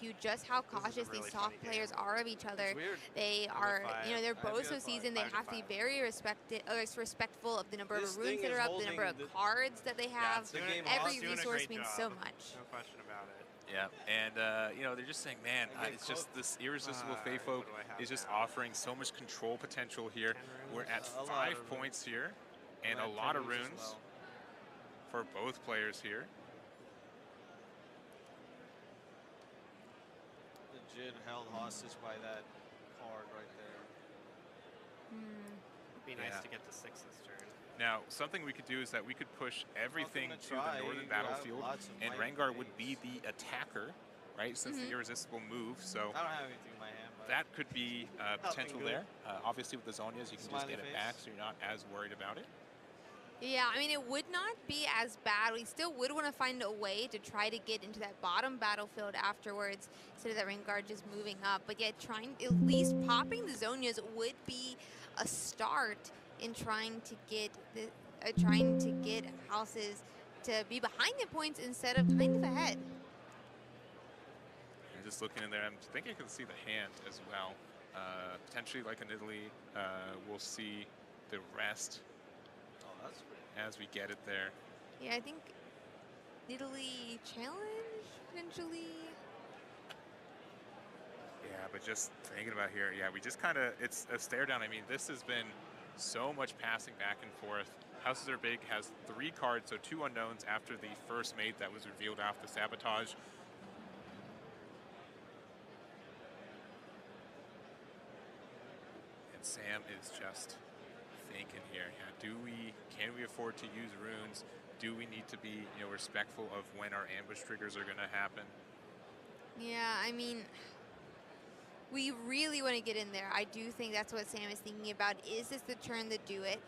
cue just how cautious really these soft players are of each other. They are, you know, they're both so seasoned. They have to be very respectful of the number of runes that are up, the number of cards that they have. Every resource means so much. No question about it. Yeah, and you know, they're just saying, man, it's just this irresistible Feyfolk is just offering so much control potential here. We're at 5 points here, and a lot of runes for both players here. Legit held hostage by that card right there. It'd be nice to get to 6 this turn. Now, something we could do is that we could push everything to the northern battlefield, and Rengar would be the attacker, right, since the irresistible move. So I don't have anything in my hand. But that could be potential there. Obviously, with the Zhonya's, you can just get it back, so you're not as worried about it. Yeah, I mean, it would not be as bad. We still would want to find a way to try to get into that bottom battlefield afterwards instead of that Rengar just moving up. But yeah, trying, at least popping the Zhonya's would be a start in trying to get houses to be behind the points instead of kind of ahead. And just looking in there, I'm thinking I can see the hand as well. Potentially, like in Italy, we'll see the rest as we get it there. Yeah, I think Italy challenge potentially. Yeah, but just thinking about here, yeah, we just kind of, it's a stare down. I mean, this has been so much passing back and forth. Houses Are Big has 3 cards, so 2 unknowns after the first mate that was revealed after Sabotage. And Sam is just thinking here, yeah, can we afford to use runes? Do we need to be, you know, respectful of when our ambush triggers are going to happen? Yeah, I mean, we really want to get in there. I do think that's what Sam is thinking about. Is this the turn to do it?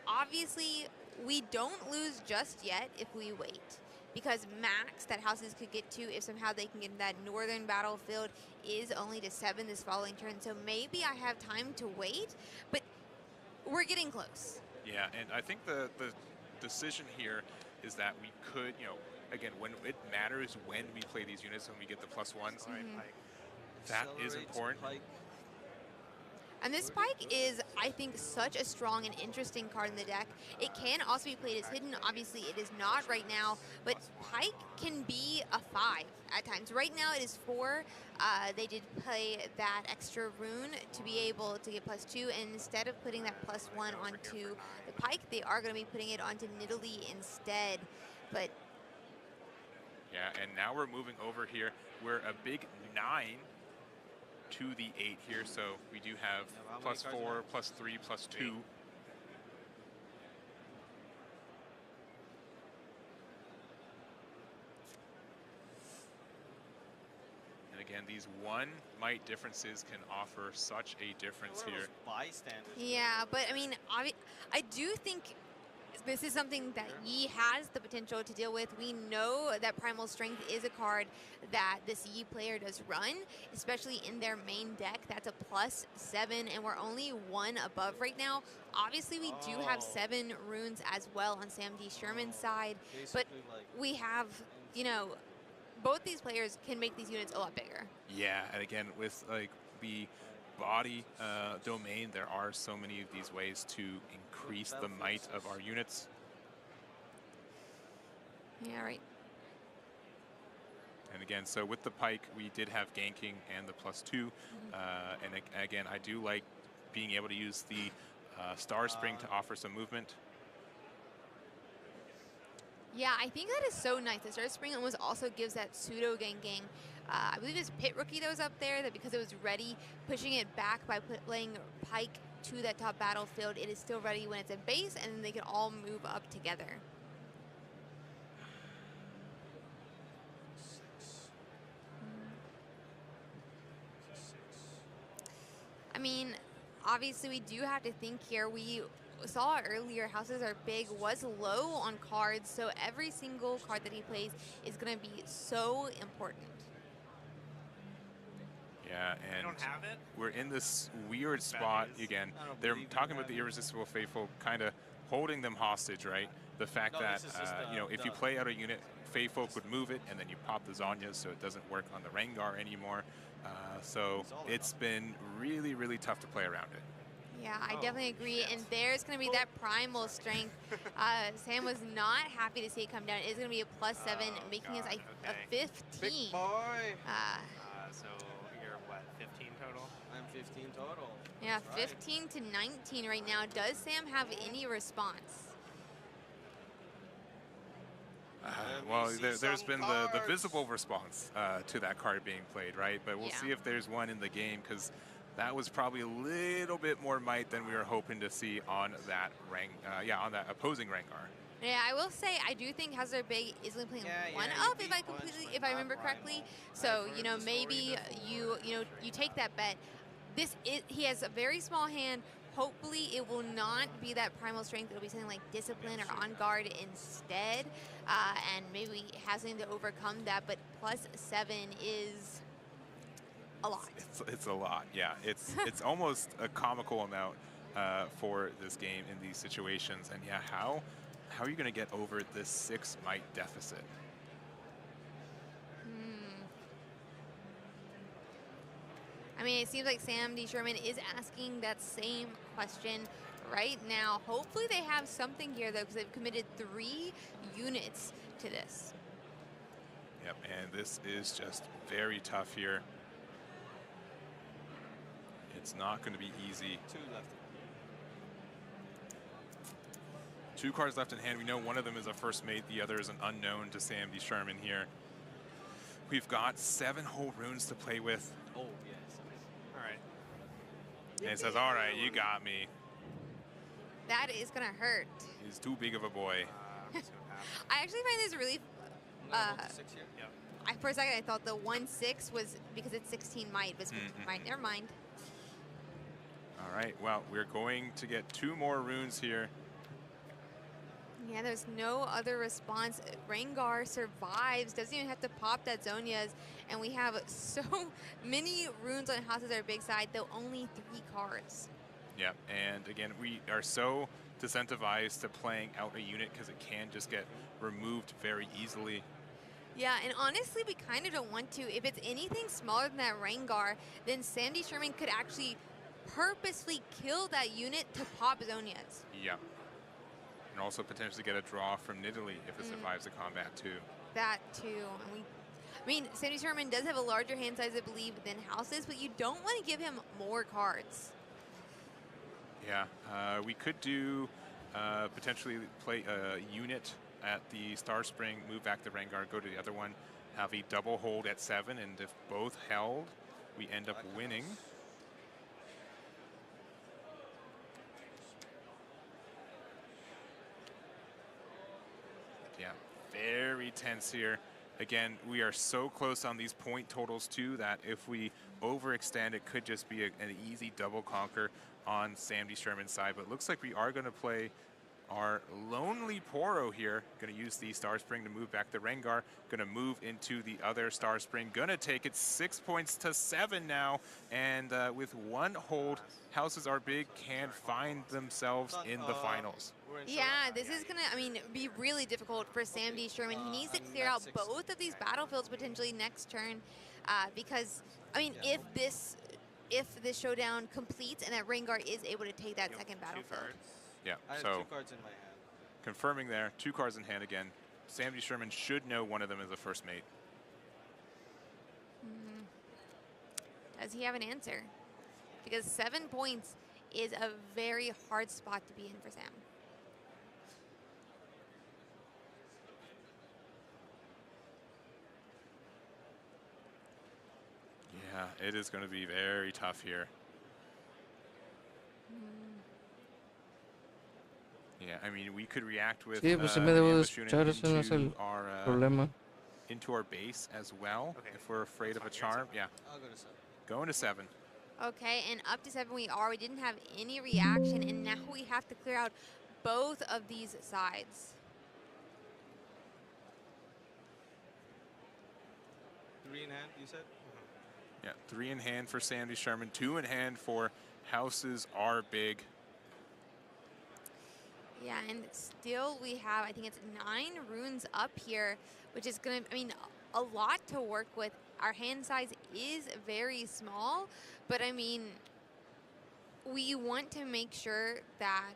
Obviously, we don't lose just yet if we wait, because max that houses could get to if somehow they can get in that northern battlefield is only to 7 this following turn. So maybe I have time to wait, but we're getting close. Yeah, and I think the decision here is that we could, you know, again, when it matters when we play these units, when we get the +1s, that is important. And this Pike is, I think, such a strong and interesting card in the deck. It can also be played as hidden. Obviously, it is not right now, but Pike can be a 5 at times. Right now, it is 4. They did play that extra rune to be able to get +2, and instead of putting that +1 onto the Pike, they are going to be putting it onto Nidalee instead. But yeah, and now we're moving over here. We're a big 9 to the 8 here, so we do have +4, +3, +2. And again, these 1 might differences can offer such a difference here. Yeah, but I mean, I do think this is something that Yi has the potential to deal with. We know that Primal Strength is a card that this Yi player does run, especially in their main deck. That's a +7, and we're only 1 above right now. Obviously, we do have 7 runes as well on Sam D. Sherman's side, but we have, you know, both these players can make these units a lot bigger. Yeah, and again, with like the body domain, there are so many of these ways to increase the might of our units. Yeah, right. And again, so with the Pike, we did have ganking and the +2. And again, I do like being able to use the Star Spring to offer some movement. Yeah, I think that is so nice. The Star Spring almost also gives that pseudo ganking. I believe it's Pit Rookie that was up there, that because it was ready, pushing it back by playing Pike to that top battlefield, it is still ready when it's in base, and then they can all move up together. I mean, obviously we do have to think here. We saw earlier, Houses Are Big was low on cards, so every single card that he plays is going to be so important. Yeah, and don't have it? We're in this weird spot again. They're talking about the Irresistible Faithful kind of holding them hostage, right? The fact that, you know, if you play out a unit Feyfolk would move it, and then you pop the Zonyas, so it doesn't work on the Rengar anymore. So it's been really, really tough to play around it. Yeah, I definitely agree. And there's going to be that primal strength. Sam was not happy to see it come down. It is going to be a +7, making us a 15. Big boy. So you're what, 15 total? I'm 15 total. Yeah, That's 15 to 19 right now. Does Sam have any response? Well, there's been the visible response to that card being played, right? But we'll see if there's one in the game, because that was probably a little bit more might than we were hoping to see on that on that opposing Rengar. Yeah, I will say I do think Hazard Big is only playing one up if I remember correctly. So maybe you take that bet. He has a very small hand. Hopefully it will not be that primal strength. It'll be something like discipline or on guard instead, and maybe has something to overcome that. But +7 is a lot. It's a lot. Yeah, it's almost a comical amount for this game in these situations. And yeah, how are you going to get over this 6 might deficit? I mean, it seems like Sam D. Sherman is asking that same question right now. Hopefully they have something here, though, because they've committed 3 units to this. Yep, and this is just very tough here. It's not going to be easy. 2 left. 2 cards left in hand. We know one of them is a first mate. The other is an unknown to Sam D. Sherman here. We've got 7 whole runes to play with. Oh, yes. All right. And he says, all right, you got me. That is going to hurt. He's too big of a boy. I'm just gonna pass. I actually find this really... Yep. For a second, I thought the 1/6 was because it's 16 might, but it's 15 might. Never mind. All right, well, we're going to get 2 more runes here. Yeah, there's no other response. Rengar survives, doesn't even have to pop that Zonias, and we have so many runes on houses our big side, though only 3 cards. Yeah, and again, we are so disincentivized to playing out a unit because it can just get removed very easily. Yeah, and honestly, we kind of don't want to. If it's anything smaller than that Rengar, then Sam D. Sherman could actually purposely kill that unit to pop Zonias. Yeah. And also potentially get a draw from Nidalee if it survives the combat too. That too. And I mean, Sam D. Sherman does have a larger hand size, I believe, than Houses, but you don't want to give him more cards. Yeah, we could do potentially play a unit at the Star Spring, move back the Rengar, go to the other one, have a double hold at 7, and if both held, we end up winning. Yeah, very tense here. Again, we are so close on these point totals too that if we overextend, it could just be an easy double conquer on Sam D. Sherman's side. But it looks like we are going to play our Lonely Poro here. Going to use the Star Spring to move back the Rengar. Going to move into the other Star Spring. Going to take it 6 points to 7 now. And with 1 hold, Houses Are Big can find themselves in the finals. Yeah, this is going to, I mean, be really difficult for Sam D. Sherman. He needs to clear out both of these battlefields potentially next turn because, I mean, if this showdown completes and that Rengar is able to take that second battlefield. Yeah, I have so 2 cards in my hand. Confirming there, 2 cards in hand again. Sam D. Sherman should know one of them is a first mate. Does he have an answer? Because 7 points is a very hard spot to be in for Sam. Yeah, it is going to be very tough here. Yeah, I mean, we could react with Sí, pues si me debo de escuchar, ese no es el problema. Into our base as well, if we're afraid of a charm. Yeah, I'll go to 7. going to 7. Okay, and up to 7 we didn't have any reaction, and now we have to clear out both of these sides. 3 in hand, you said? Yeah, 3 in hand for Sam D. Sherman, 2 in hand for Houses Are Big. Yeah, and still we have, I think it's 9 runes up here, which is going to, I mean, a lot to work with. Our hand size is very small, but I mean, we want to make sure that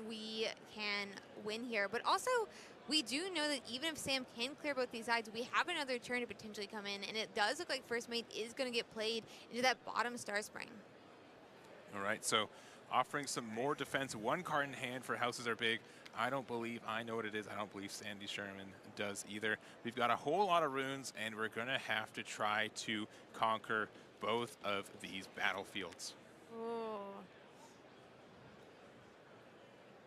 we can win here. But also, we do know that even if Sam can clear both these sides, we have another turn to potentially come in, and it does look like first mate is going to get played into that bottom Star Spring. All right, so offering some more defense. 1 card in hand for Houses Are Big. I don't believe I know what it is. I don't believe Sandy Sherman does either. We've got a whole lot of runes, and we're going to have to try to conquer both of these battlefields. Oh.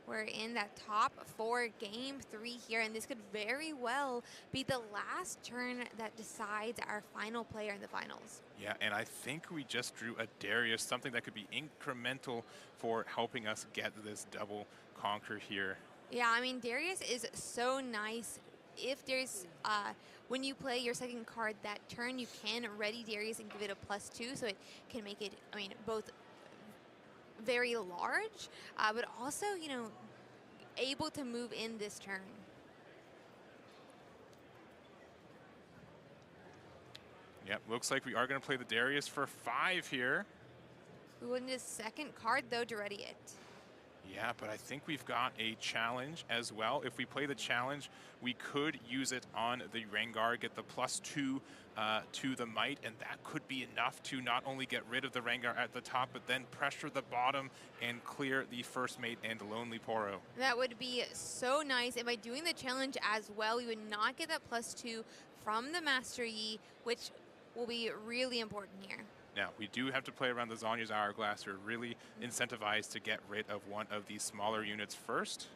We're in that top 4 game 3 here, and this could very well be the last turn that decides our final player in the finals. Yeah, and I think we just drew a Darius, something that could be incremental for helping us get this double conquer here. Yeah, I mean, Darius is so nice. If there's, when you play your second card that turn, you can ready Darius and give it a +2, so it can make it, I mean, both very large, but also, you know, able to move in this turn. Yep, looks like we are going to play the Darius for 5 here. We will need a second card, though, to ready it. Yeah, but I think we've got a challenge as well. If we play the challenge, we could use it on the Rengar, get the +2 to the might, and that could be enough to not only get rid of the Rengar at the top, but then pressure the bottom and clear the first mate and Lonely Poro. That would be so nice. And by doing the challenge as well, we would not get that +2 from the Master Yi, which will be really important here. Now, we do have to play around the Zhonya's Hourglass. We're really incentivized to get rid of one of these smaller units first.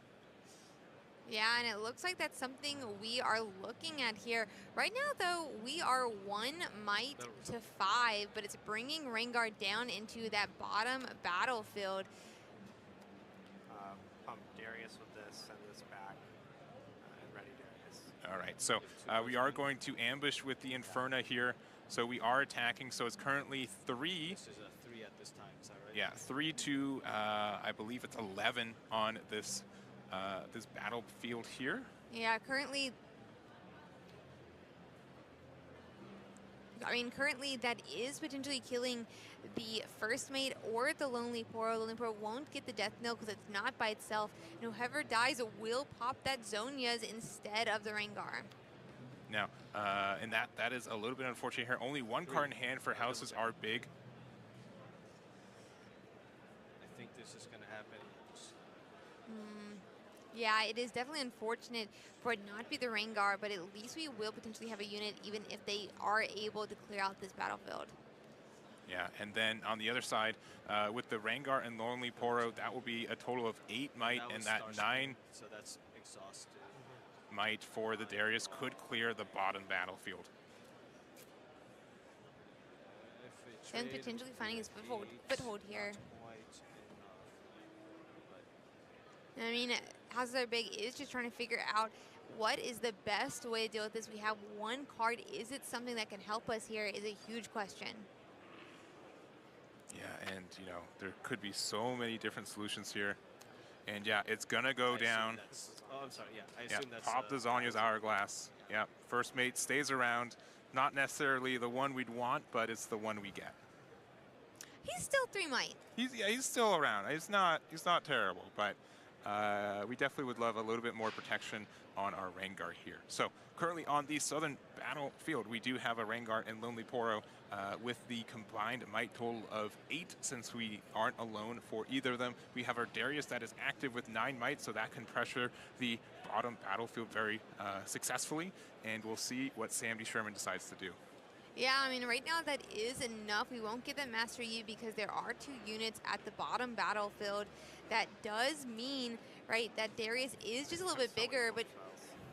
Yeah, and it looks like that's something we are looking at here. Right now, though, we are 1 might to 5, but it's bringing Rengar down into that bottom battlefield. Pump Darius with this, send this back, and ready Darius. All right, so we are going to ambush with the Inferna here. So we are attacking, so it's currently 3. This is a 3 at this time, is that right? Yeah, 3 to, I believe it's 11 on this this battlefield here. Yeah, currently, I mean, currently that is potentially killing the first mate or the Lonely Poro. Lonely Poro won't get the death knell because it's not by itself. And whoever dies will pop that Zhonya's instead of the Rengar. Now, and that is a little bit unfortunate here. Only 1 card in hand for Houses Are Big. I think this is going to happen. Yeah, it is definitely unfortunate for it not to be the Rengar, but at least we will potentially have a unit even if they are able to clear out this battlefield. Yeah, and then on the other side, with the Rengar and Lonely Poro, that will be a total of 8 might, and that 9 so that's exhausted. Might for the Darius could clear the bottom battlefield. And potentially finding his foothold here. I mean, Houses Are Big is just trying to figure out what is the best way to deal with this. We have 1 card. Is it something that can help us here is a huge question. Yeah, and you know, there could be so many different solutions here. And yeah, it's gonna go down. Oh, I'm sorry, yeah, I assume that's... Pop the Zhonya's Hourglass. Yeah, first mate stays around. Not necessarily the one we'd want, but it's the one we get. He's still 3 might. He's still around. He's not terrible, but we definitely would love a little bit more protection on our Rengar here. So currently on the southern battlefield, we do have a Rengar and Lonely Poro with the combined might total of 8, since we aren't alone for either of them. We have our Darius that is active with 9 might, so that can pressure the bottom battlefield very successfully, and we'll see what Sandy Sherman decides to do. Yeah, I mean, right now that is enough. We won't get that Master Yi because there are 2 units at the bottom battlefield. That does mean, right, that Darius is just a little bit bigger, but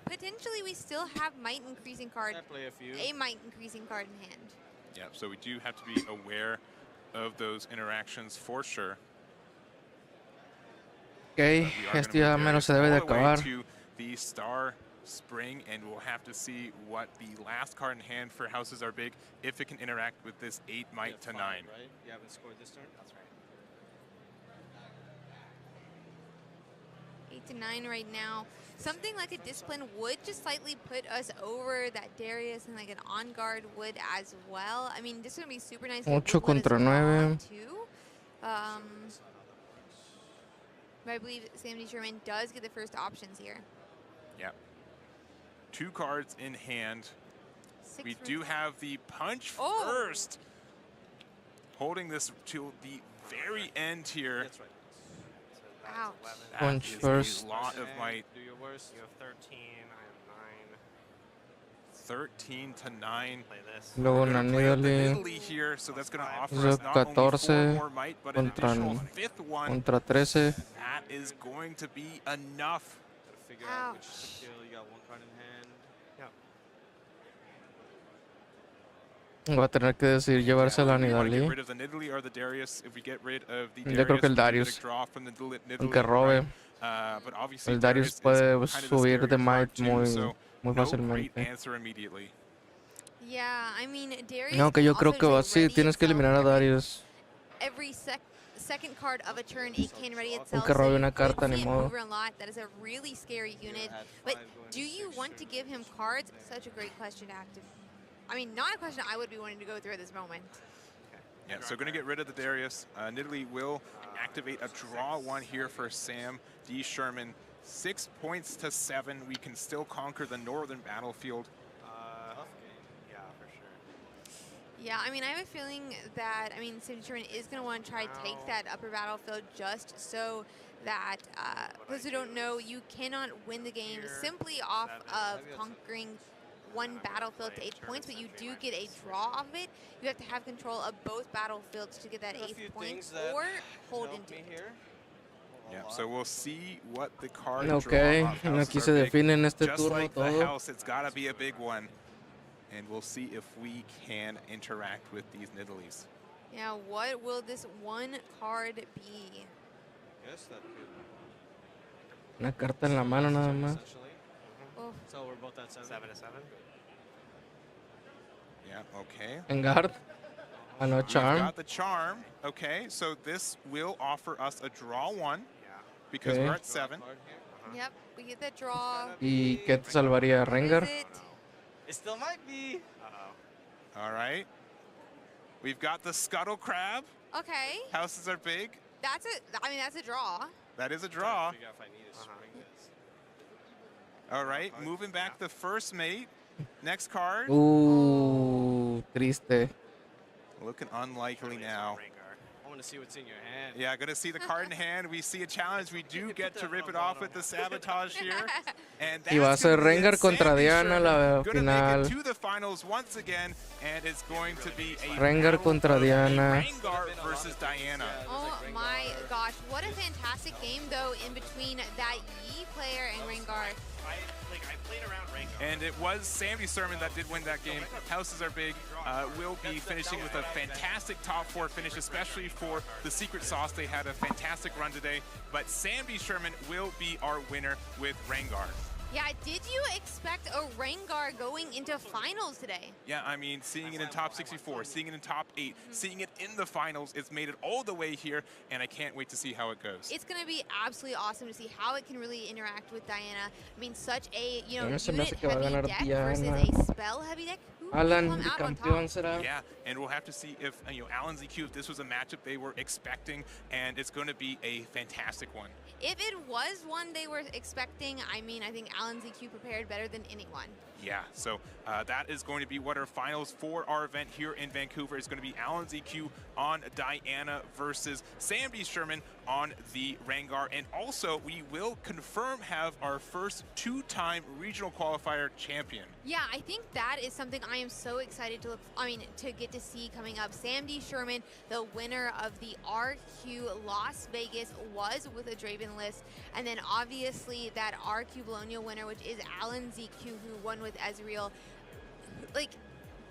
potentially we still have might increasing card, a might increasing card in hand. Yeah, so we do have to be aware of those interactions for sure. Ok, esto ya menos se debe de acabar. To the Star Spring, and we'll have to see what the last card in hand for Houses Are Big, if it can interact with this 8 might to 9. Right? You haven't scored this turn? That's right. 8 to 9 right now. Something like a discipline would just slightly put us over that Darius, and like an on guard would as well. I mean, this would be super nice. 8 contra 9. But I believe Sandy Sherman does get the first options here. Yeah. 2 cards in hand. We do have the punch first. Holding this to the very end here. That's right. Wow. Punch That is first. a lot of might. Do your worst. You have 13. I have 13 to 9. Play this. Luego We're una gonna play up the Nidalee Nidalee here, so that's going to offer Hizo us not only 4 14 more might, but an contra- additional 5th one. contra 13. That is going to be enough. Gotta figure out which to kill. You got 1 card in hand. Va a tener que decidir llevarse la We want to get Nidalee. rid of the Nidalee or the Darius. If we get rid of the Yo creo que el Darius, Darius. we get a draw from the Nidalee, Aunque robe. but obviously El Darius is puede kind of the subir de scarier might card too, muy so muy no great fácilmente. answer immediately. Yeah, I mean, Darius. No, que yo creo que va así. Tienes que eliminar a Darius. Every second card of a turn, it can ready itself. Aunque robe you una could carta, see ni it modo. move a lot. That is a really scary unit. But do you want to give him cards? Such a great question to have to. I mean, not a question I would be wanting to go through at this moment. Yeah, so going to get rid of the Darius. Nidalee will activate a draw 1 here for Sam D. Sherman. 6 points to 7. We can still conquer the northern battlefield. Tough game. Yeah, for sure. Yeah, I mean, I have a feeling that, I mean, Sandy Sherman is going to want to try to take that upper battlefield just so that, those who don't know, you cannot win the game simply off of conquering 1 battlefield to 8 points, but you do get a draw off of it. You have to have control of both battlefields to get that 8th point or hold into it. Yeah, so we'll see what the card Ok, draw of houses aquí se are big. define en este Just turno like the todo. house, it's got to be a big one. And we'll see if we can interact with these Nidalees. Yeah, what will this 1 card be? Yes, that could. Una carta en la mano nada más. Essentially. Oh, So we're both at 7. 7 to 7. Yeah, okay. En guard. A no We've charm. got the charm. Okay, so this will offer us a draw 1 Yeah. because Okay. we're at 7. Card here. yep, we get that draw. ¿Y qué te salvaría? What is Rengar. it? It still might be. Uh-oh. All right. We've got the Scuttle Crab. Okay, Houses are big. that's a draw. That is a Trying to draw. figure out if I need to spring this. All right, moving back the first mate. Next card. Triste. Looking unlikely now. I want to see what's in your hand. Yeah, gonna see the card in hand. We see a challenge. We do get to rip it off with the sabotage here. And Y va a that's ser gonna be Rengar it. contra Sandy Diana la Sherman gonna final. make it to the finals once again, and it's going to be a Rengar battle contra of Diana. Rengar versus Diana. Oh my gosh, what a fantastic game though in between that Yi player and Rengar. I played around Rengar. And it was Sandy Sermon that did win that game. Houses are big. Will be finishing with a fantastic top 4 finish, especially for the secret sauce. They had a fantastic run today. But Sandy Sherman will be our winner with Rengar. Yeah, did you expect a Rengar going into finals today? Yeah, I mean, seeing it in top 64, seeing it in top 8, seeing it in the finals, it's made it all the way here, and I can't wait to see how it goes. It's going to be absolutely awesome to see how it can really interact with Diana. I mean, such a, you know, A mí se me hace que va a unit-heavy ganar deck versus Diana. a spell-heavy deck. Who will Alan, come out on top? campeón será. Yeah, and we'll have to see if, Alan ZQ, if this was a matchup they were expecting, and it's going to be a fantastic one. If it was one they were expecting, I mean, I think Alan ZQ prepared better than anyone. Yeah, so that is going to be what our finals for our event here in Vancouver is going to be. Alan ZQ on Diana versus Sam D. Sherman on the Rengar. And also, we will confirm have our first 2-time regional qualifier champion. Yeah, I think that is something I am so excited to to get to see coming up. Sam D. Sherman, the winner of the RQ Las Vegas, was with a Draven list. And then obviously that RQ Bologna winner, which is Alan ZQ, who won with Ezreal. Like,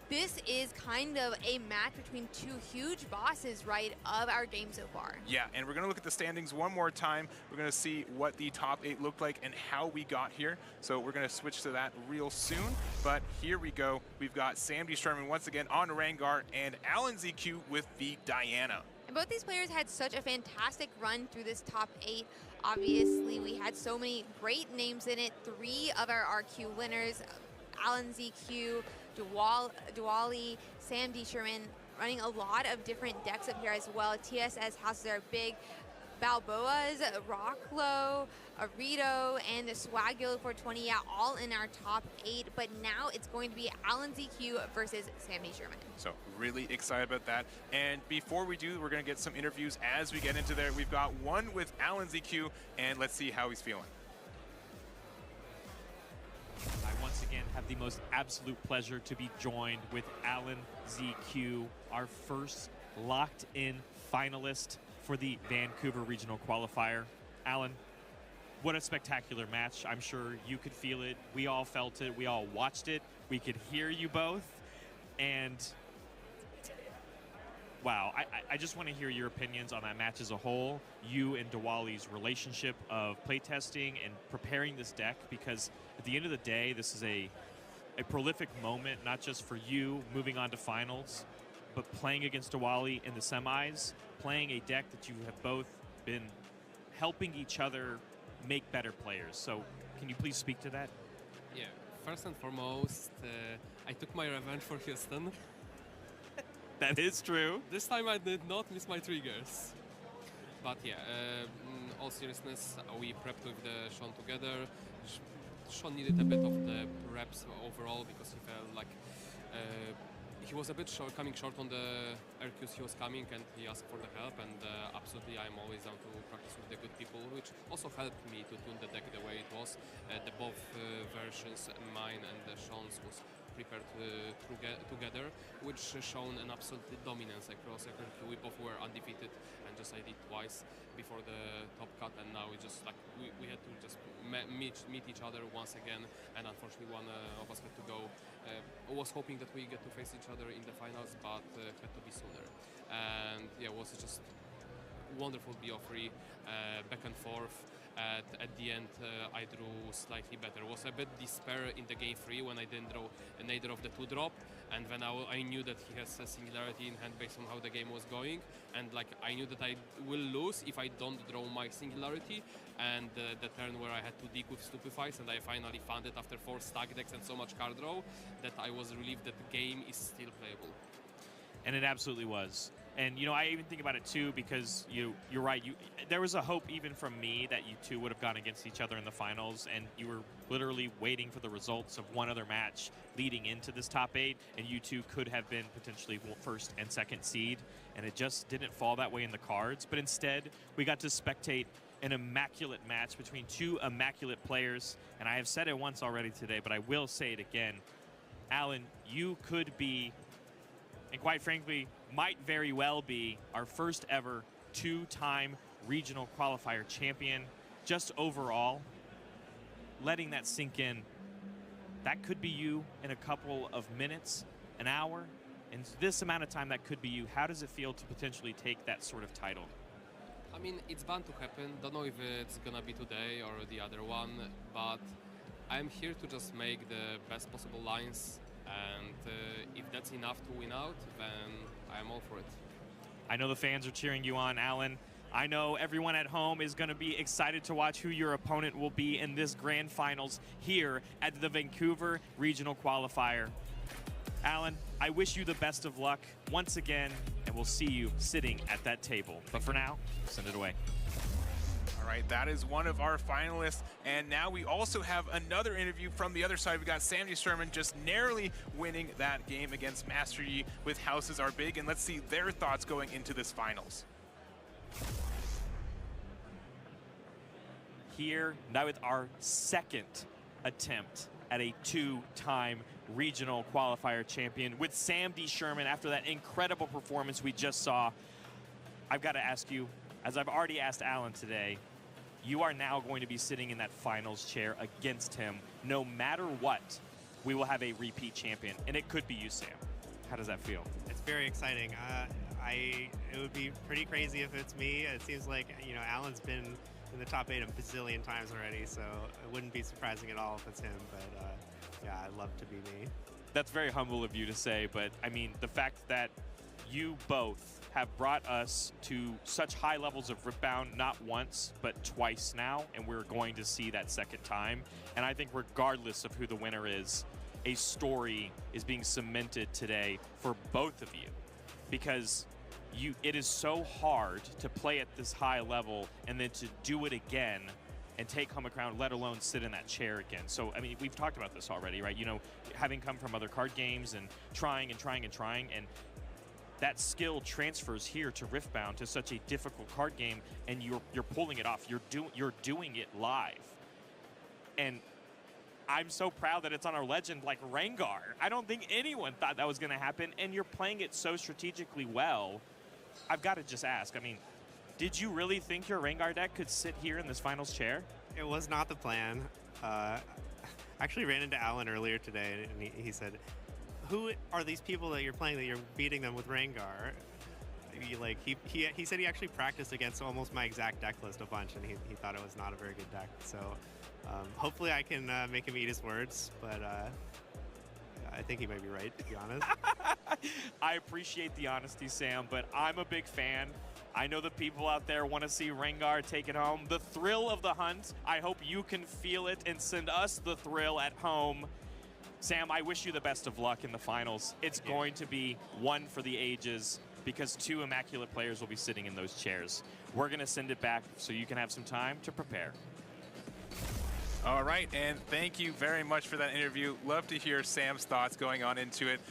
this is kind of a match between 2 huge bosses, right, of our game so far. Yeah, and we're going to look at the standings one more time. We're going to see what the top 8 looked like and how we got here. So we're going to switch to that real soon. But here we go. We've got Sam D. Sherman once again on Rengar and Alan ZQ with the Diana. I And both these players had such a fantastic run through this top 8. Obviously, we had so many great names in it. 3 of our RQ winners, Alan ZQ, Duwali, Sam D. Sherman, running a lot of different decks up here as well. TSS houses are big. Balboa's, Rocklow, Arito, and the Swag Guild 420, yeah, all in our top 8. But now it's going to be Alan ZQ versus Sammy Sherman. So really excited about that. And before we do, we're going to get some interviews as we get into there. We've got one with Alan ZQ, and let's see how he's feeling. I once again have the most absolute pleasure to be joined with Alan ZQ, our first locked-in finalist for the Vancouver Regional Qualifier. Alan, what a spectacular match. I'm sure you could feel it. We all felt it. We all watched it. We could hear you both. And wow, I just want to hear your opinions on that match as a whole. You and Diwali's relationship of playtesting and preparing this deck, because at the end of the day, this is a prolific moment, not just for you moving on to finals, but playing against Diwali in the semis, playing a deck that you have both been helping each other make better players. So can you please speak to that? Yeah, first and foremost, I took my revenge for Houston. That is true. This time I did not miss my triggers. But yeah, in all seriousness, we prepped with Sean together. Sean needed a bit of the reps overall because he felt like he was a bit coming short on the RQs he was coming, and he asked for the help. And absolutely, I'm always down to practice with the good people, which also helped me to tune the deck the way it was. The both versions, mine and Sean's, was prepared together, which shown an absolute dominance across RQ. We both were undefeated, and just I did twice before the top cut, and now we just like we had to just meet each other once again, and unfortunately one of us had to go. I was hoping that we get to face each other in the finals, but had to be sooner. And yeah, it was just wonderful BO3, back and forth. At the end, I drew slightly better. It was a bit despair in the game 3 when I didn't draw neither of the 2-drop, and then I knew that he has a singularity in hand based on how the game was going, and like I knew that I will lose if I don't draw my singularity. And the turn where I had to dig with Stupefies, and I finally found it after 4 stack decks and so much card draw, that I was relieved that the game is still playable. And it absolutely was. And, you know, I even think about it, too, because you're right. There was a hope even from me that you two would have gone against each other in the finals, and you were literally waiting for the results of one other match leading into this top 8, and you two could have been potentially first and second seed, and it just didn't fall that way in the cards. But instead, we got to spectate an immaculate match between 2 immaculate players, and I have said it once already today, but I will say it again. Alan, you could be, and quite frankly, might very well be our first ever 2-time regional qualifier champion. Just overall, letting that sink in, that could be you in a couple of minutes, an hour, and this amount of time that could be you. How does it feel to potentially take that sort of title? I mean, it's bound to happen. Don't know if it's gonna be today or the other one, but I'm here to just make the best possible lines, and if that's enough to win out, then I'm all for it. I know the fans are cheering you on, Alan. I know everyone at home is going to be excited to watch who your opponent will be in this grand finals here at the Vancouver Regional Qualifier. Alan, I wish you the best of luck once again, and we'll see you sitting at that table. But for now, send it away. All right, that is one of our finalists. And now we also have another interview from the other side. We got Sammy Sherman just narrowly winning that game against Master Yi with Houses Are Big. And let's see their thoughts going into this finals. Here, now with our second attempt at a 2-time regional qualifier champion with Sam D. Sherman after that incredible performance we just saw. I've got to ask you, as I've already asked Alan today, you are now going to be sitting in that finals chair against him. No matter what, we will have a repeat champion, and it could be you, Sam. How does that feel? It's very exciting. It would be pretty crazy if it's me. It seems like, you know, Alan's been in the top 8 a bazillion times already, so it wouldn't be surprising at all if it's him, but yeah, I'd love to be me. That's very humble of you to say, but I mean, the fact that you both have brought us to such high levels of Riftbound, not once, but twice now, and we're going to see that second time. And I think regardless of who the winner is, a story is being cemented today for both of you, because it is so hard to play at this high level and then to do it again and take home a crown, let alone sit in that chair again. So, I mean, we've talked about this already, right? You know, having come from other card games and trying, and that skill transfers here to Riftbound, to such a difficult card game, and you're pulling it off. You're doing it live. And I'm so proud that it's on our legend like Rengar. I don't think anyone thought that was going to happen, and you're playing it so strategically well. I've got to just ask, I mean, did you really think your Rengar deck could sit here in this finals chair? It was not the plan. I actually ran into Alan earlier today, and he said, "Who are these people that you're playing that you're beating them with Rengar?" He said he actually practiced against almost my exact deck list a bunch, and he thought it was not a very good deck. So hopefully I can make him eat his words, but I think he might be right, to be honest. I appreciate the honesty, Sam, but I'm a big fan. I know the people out there want to see Rengar take it home. The thrill of the hunt, I hope you can feel it and send us the thrill at home. Sam, I wish you the best of luck in the finals. It's going to be one for the ages, because two immaculate players will be sitting in those chairs. We're going to send it back so you can have some time to prepare. All right, and thank you very much for that interview. Love to hear Sam's thoughts going on into it.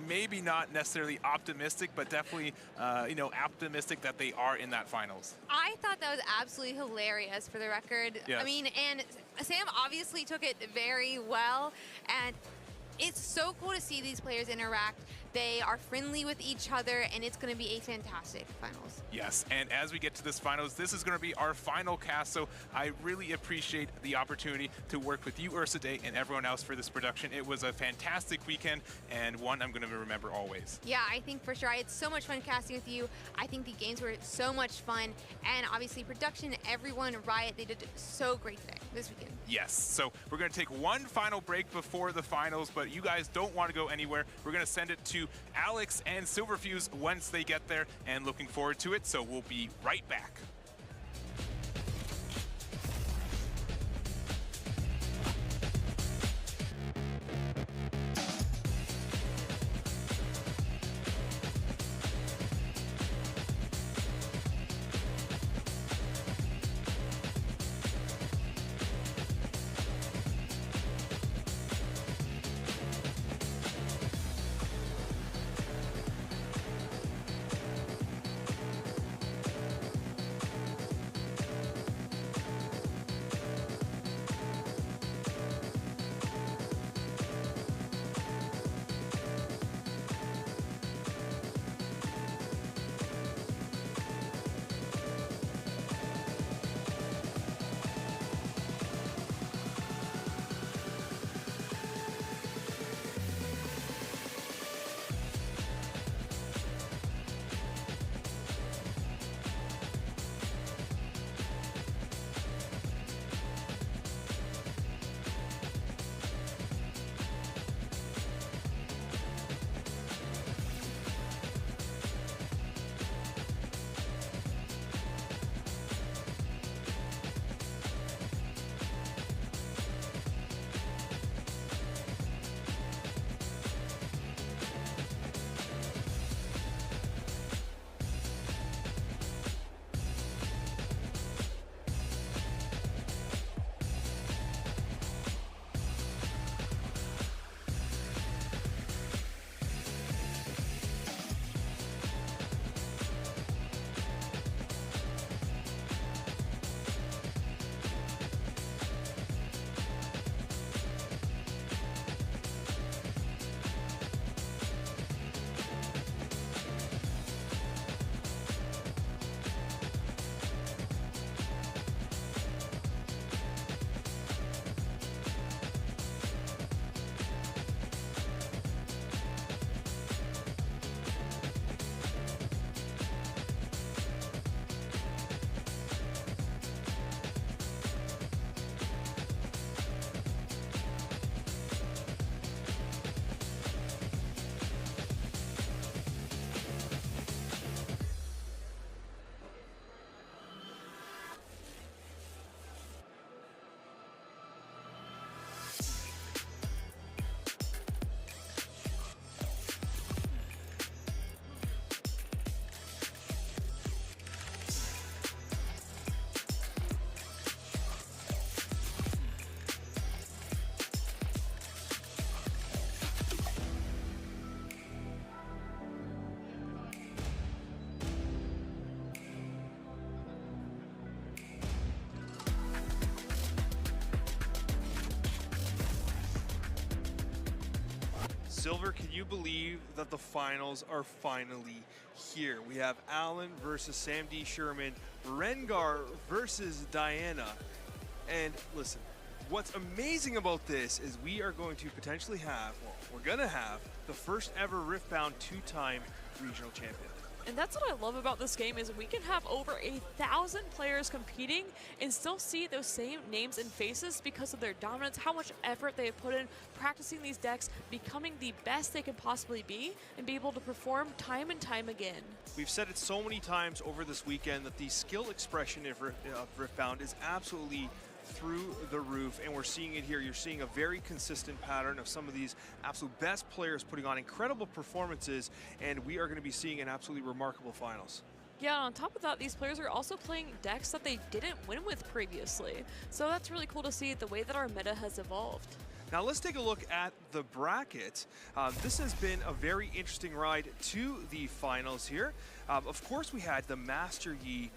Maybe not necessarily optimistic, but definitely, optimistic that they are in that finals. I thought that was absolutely hilarious, for the record. Yes. I mean, and Sam obviously took it very well, and it's so cool to see these players interact. They are friendly with each other, and it's going to be a fantastic finals. Yes, and as we get to this finals, this is going to be our final cast, so I really appreciate the opportunity to work with you, Ursa Day, and everyone else for this production. It was a fantastic weekend, and one I'm going to remember always. Yeah, I think for sure. I had so much fun casting with you. I think the games were so much fun, and obviously production, everyone, Riot, they did so great today, this weekend. Yes, so we're going to take one final break before the finals, but you guys don't want to go anywhere. We're going to send it to Alex and Silverfuse once they get there, and looking forward to it, so we'll be right back. Silver, can you believe that the finals are finally here? We have Alan versus Sam D. Sherman, Rengar versus Diana. And listen, what's amazing about this is we are going to potentially have, well, we're going to have the first ever Riftbound 2-time regional champion. And that's what I love about this game is we can have over 1,000 players competing and still see those same names and faces because of their dominance, how much effort they have put in practicing these decks, becoming the best they can possibly be, and be able to perform time and time again. We've said it so many times over this weekend that the skill expression of Riftbound is absolutely through the roof, and we're seeing it here. You're seeing a very consistent pattern of some of these absolute best players putting on incredible performances, and we are going to be seeing an absolutely remarkable finals. Yeah, and on top of that, these players are also playing decks that they didn't win with previously. So that's really cool to see the way that our meta has evolved. Now let's take a look at the bracket. This has been a very interesting ride to the finals here. Of course, we had the Master Yi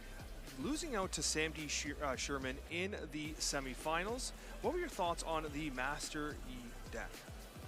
losing out to Sam D. Sherman in the semifinals. What were your thoughts on the Master Yi deck?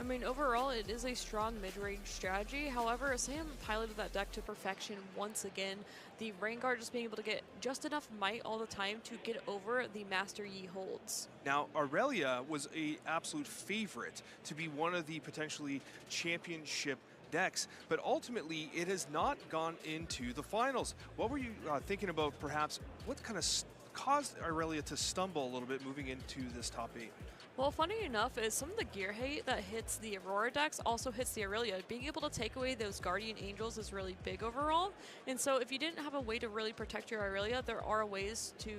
I mean, overall, it is a strong mid-range strategy. However, Sam piloted that deck to perfection once again. The Rengar just being able to get just enough might all the time to get over the Master Yi holds. Now, Aurelia was an absolute favorite to be one of the potentially championship decks, but ultimately it has not gone into the finals. What were you thinking about, perhaps, what kind of caused Aurelia to stumble a little bit moving into this top 8? Well, funny enough is some of the gear hate that hits the Aurora decks also hits the Aurelia. Being able to take away those Guardian Angels is really big overall. And so if you didn't have a way to really protect your Aurelia, there are ways to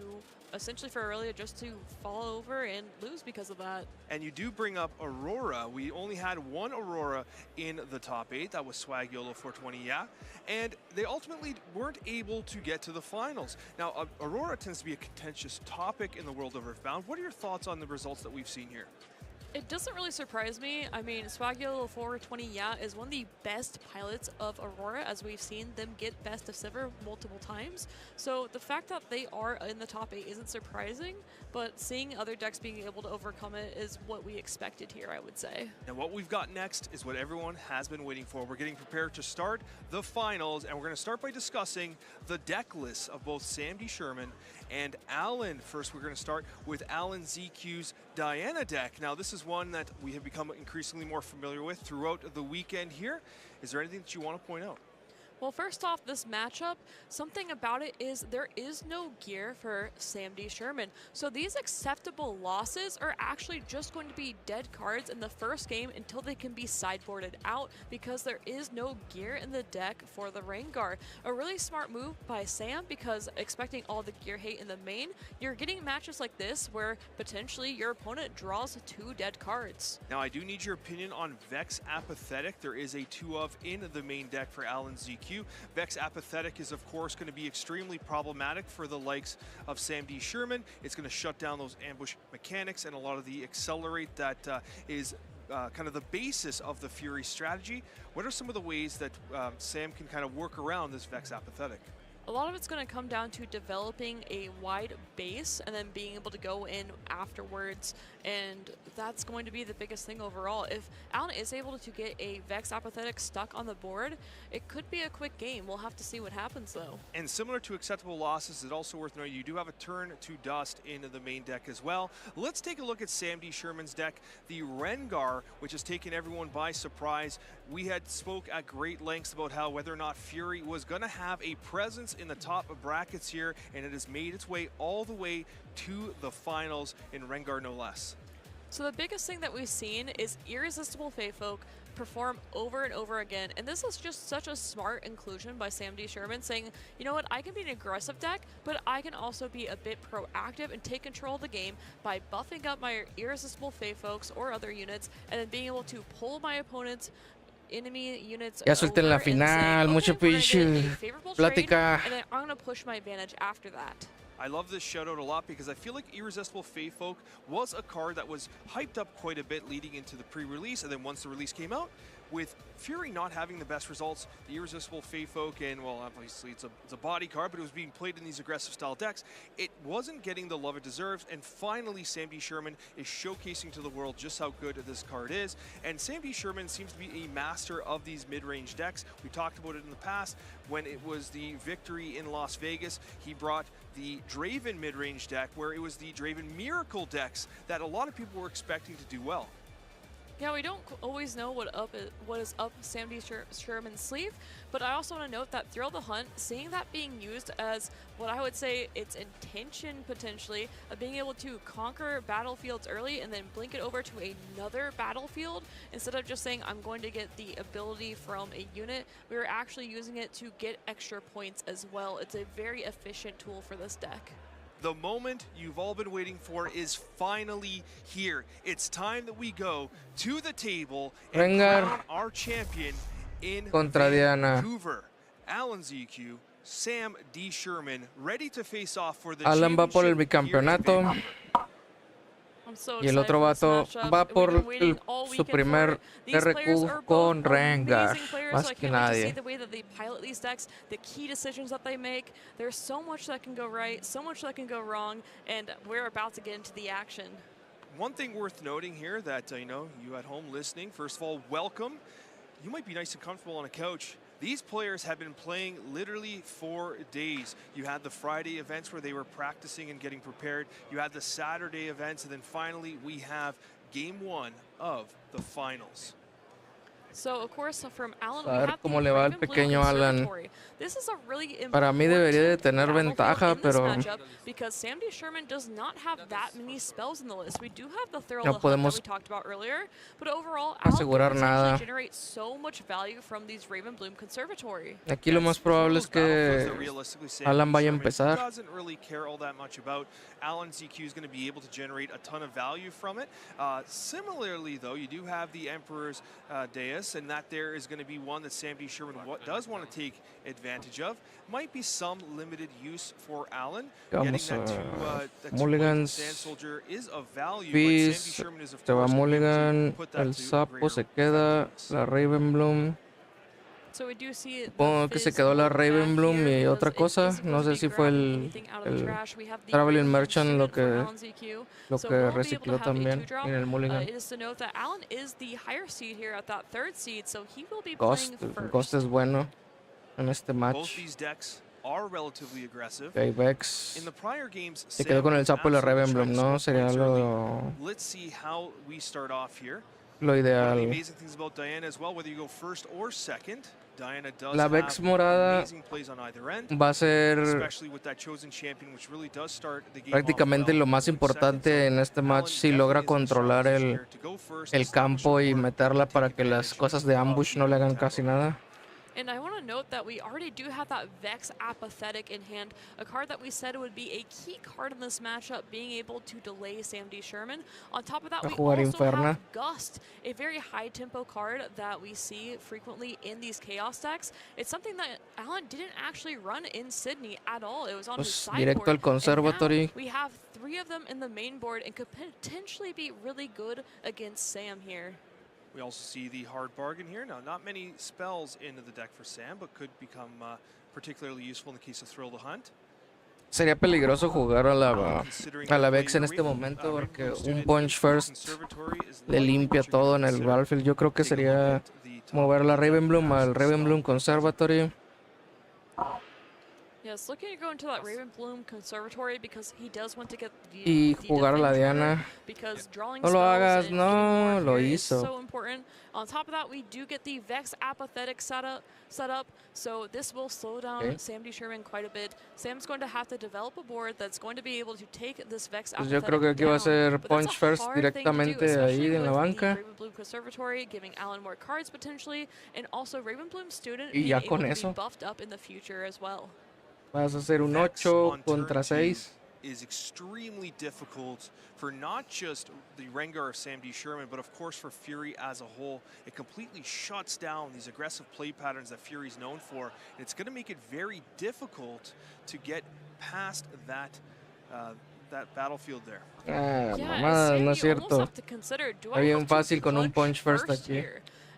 essentially for Aurelia just to fall over and lose because of that. And you do bring up Aurora. We only had one Aurora in the top 8. That was Swag YOLO 420, yeah. And they ultimately weren't able to get to the finals. Now, Aurora tends to be a contentious topic in the world of Earthbound. What are your thoughts on the results that we've seen here? It doesn't really surprise me. I mean, Swag YOLO 420, yeah, is one of the best pilots of Aurora, as we've seen them get best of silver multiple times. So the fact that they are in the top 8 isn't surprising, but seeing other decks being able to overcome it is what we expected here, I would say. And what we've got next is what everyone has been waiting for. We're getting prepared to start the finals, and we're going to start by discussing the deck lists of both Sam D. Sherman and Alan. First, we're going to start with Alan ZQ's Diana deck. Now, this is one that we have become increasingly more familiar with throughout the weekend here. Is there anything that you want to point out? Well, first off, this matchup, something about it is there is no gear for Sam D. Sherman. So these acceptable losses are actually just going to be dead cards in the first game until they can be sideboarded out because there is no gear in the deck for the Rengar. A really smart move by Sam because expecting all the gear hate in the main, you're getting matches like this where potentially your opponent draws 2 dead cards. Now, I do need your opinion on Vex Apathetic. There is a 2 of in the main deck for Alan ZQ. Vex Apathetic is, of course, going to be extremely problematic for the likes of Sam D. Sherman. It's going to shut down those ambush mechanics and a lot of the accelerate that is kind of the basis of the Fury strategy. What are some of the ways that Sam can kind of work around this Vex Apathetic? A lot of it's going to come down to developing a wide base and then being able to go in afterwards, and that's going to be the biggest thing overall. If Alan is able to get a Vex Apathetic stuck on the board, it could be a quick game. We'll have to see what happens though. And similar to acceptable losses, it's also worth noting you do have a turn to dust in the main deck as well. Let's take a look at Sam D. Sherman's deck, the Rengar, which has taken everyone by surprise. We had spoke at great lengths about how whether or not Fury was going to have a presence in the top of brackets here, and it has made its way all the way to the finals in Rengar no less. So the biggest thing that we've seen is Irresistible Feyfolk perform over and over again, and this is just such a smart inclusion by Sam D. Sherman saying, you know what, I can be an aggressive deck, but I can also be a bit proactive and take control of the game by buffing up my Irresistible Feyfolks or other units, and then being able to pull my opponent's enemy units Ya suelten la final, mucho pitch, plática. And then I'm going to push my advantage after that. I love this shout out a lot because I feel like Irresistible Feyfolk was a card that was hyped up quite a bit leading into the pre-release, and then once the release came out, with Fury not having the best results, the Irresistible Feyfolk, and well, obviously it's a body card, but it was being played in these aggressive style decks. It wasn't getting the love it deserves, and finally Sam D. Sherman is showcasing to the world just how good this card is. And Sam D. Sherman seems to be a master of these mid-range decks. We talked about it in the past when it was the victory in Las Vegas. He brought the Draven mid-range deck, where it was the Draven Miracle decks that a lot of people were expecting to do well. Yeah, we don't always know what is up Sam D. Sherman's sleeve, but I also want to note that Thrill the Hunt, seeing that being used as what I would say its intention potentially of being able to conquer battlefields early and then blink it over to another battlefield instead of just saying I'm going to get the ability from a unit, we were actually using it to get extra points as well. It's a very efficient tool for this deck. The moment you've all been waiting for is finally here. It's time that we go to the table and crown our champion in Vancouver. Alan ZQ, Sam D. Sherman, ready to face off for the Alan va por el bicampeonato. Y el otro vato va por su primer RQ con Rengar, más que nadie. The way that they pilot these decks, the key decisions that they make, there's so much that can go right, so much that can go wrong, and we're about to get into the action. One thing worth noting here that, you at home listening, first of all, welcome. You might be nice and comfortable on a couch. These players have been playing literally 4 days. You had the Friday events where they were practicing and getting prepared. You had the Saturday events, and then finally we have game 1 of the finals. So, of course, from Alan, A ver cómo le va al pequeño Alan. This is a really Para mí debería de tener ventaja, pero because Sam D. Sherman does not have that many spells in the list. We do have the Thrill no that we podemos talked about earlier, but overall, asegurar Alan nada. generate so much value from these Raven Bloom Conservatory. Aquí lo más probable es que Alan vaya a empezar. Doesn't really care all that much about. Alan ZQ is going to be able to generate a ton of value from it. Similarly, though, you do have the Emperor's Deus, and that there is going to be one that Sam D. Sherman does want to take advantage of. Might be some limited use for Alan. Vamos Getting a that Mulligans, Sand Soldier is of value, Fizz, but Sam D. Sherman is, of se va course, Mulligan, put that el to sapo greater se queda, la Ravenbloom. So we do see Supongo que se quedó la Ravenbloom y otra cosa. No sé si fue el Traveling Merchant lo que recicló también en el Mulligan. It is to note that Alan is the higher seed here at that 3rd seed, so he will be Ghost, playing first. Ghost es bueno en este Both match. these decks are relatively aggressive. Okay, Vex In the prior games, se quedó con el sapo y la Ravenbloom, ¿no? Sería Let's see how we start off here. lo One of the ideal. amazing things about Diana as well, whether you go first or second, Diana does La have Vex morada amazing plays on either end, va a ser especially with that chosen champion, which really does start the game prácticamente off lo well. más importante en este match, si logra controlar el campo y meterla para que las cosas de ambush no le hagan casi nada. And I want to note that we already do have that Vex Apathetic in hand, a card that we said would be a key card in this matchup, being able to delay Sam D. Sherman. On top of that, we also have Gust, a very high-tempo card that we see frequently in these Chaos decks. It's something that Alan didn't actually run in Sydney at all. It was on his sideboard. Directo al Conservatory. We have 3 of them in the main board and could potentially be really good against Sam here. We also see the hard bargain here. Now, not many spells into the deck for Sam, but could become particularly useful in the case of Thrill the Hunt. Sería peligroso jugar a la Vex en este momento porque un Punch First le limpia todo en el battlefield. Yo creo que sería mover la Ravenbloom al Ravenbloom Conservatory. Yes, looking to go into that Ravenbloom Conservatory because he does want to get Y jugar a la Diana. No lo hagas, no, lo hizo. So important. On top of that, we do get the Vex Apathetic set up, so this will slow down Sam D. Sherman quite a bit. Sam's going to have to develop a board that's going to be able to take this Vex Apathetic Yo creo que aquí va a ser Punch First directamente ahí en la banca. Ravenbloom Conservatory, giving Alan more cards potentially, and also Ravenbloom Student Y being ya able con to eso be buffed up in the future as well. Vas a hacer un 8 contra 6. Is extremely difficult for not just the Rengar of Sam D. Sherman, but of course for Fury as a whole. It completely shuts down these aggressive play patterns that Fury's known for. And it's going to make it very difficult to get past that battlefield there. Mamá, no es cierto. Está bien fácil con un Punch First aquí.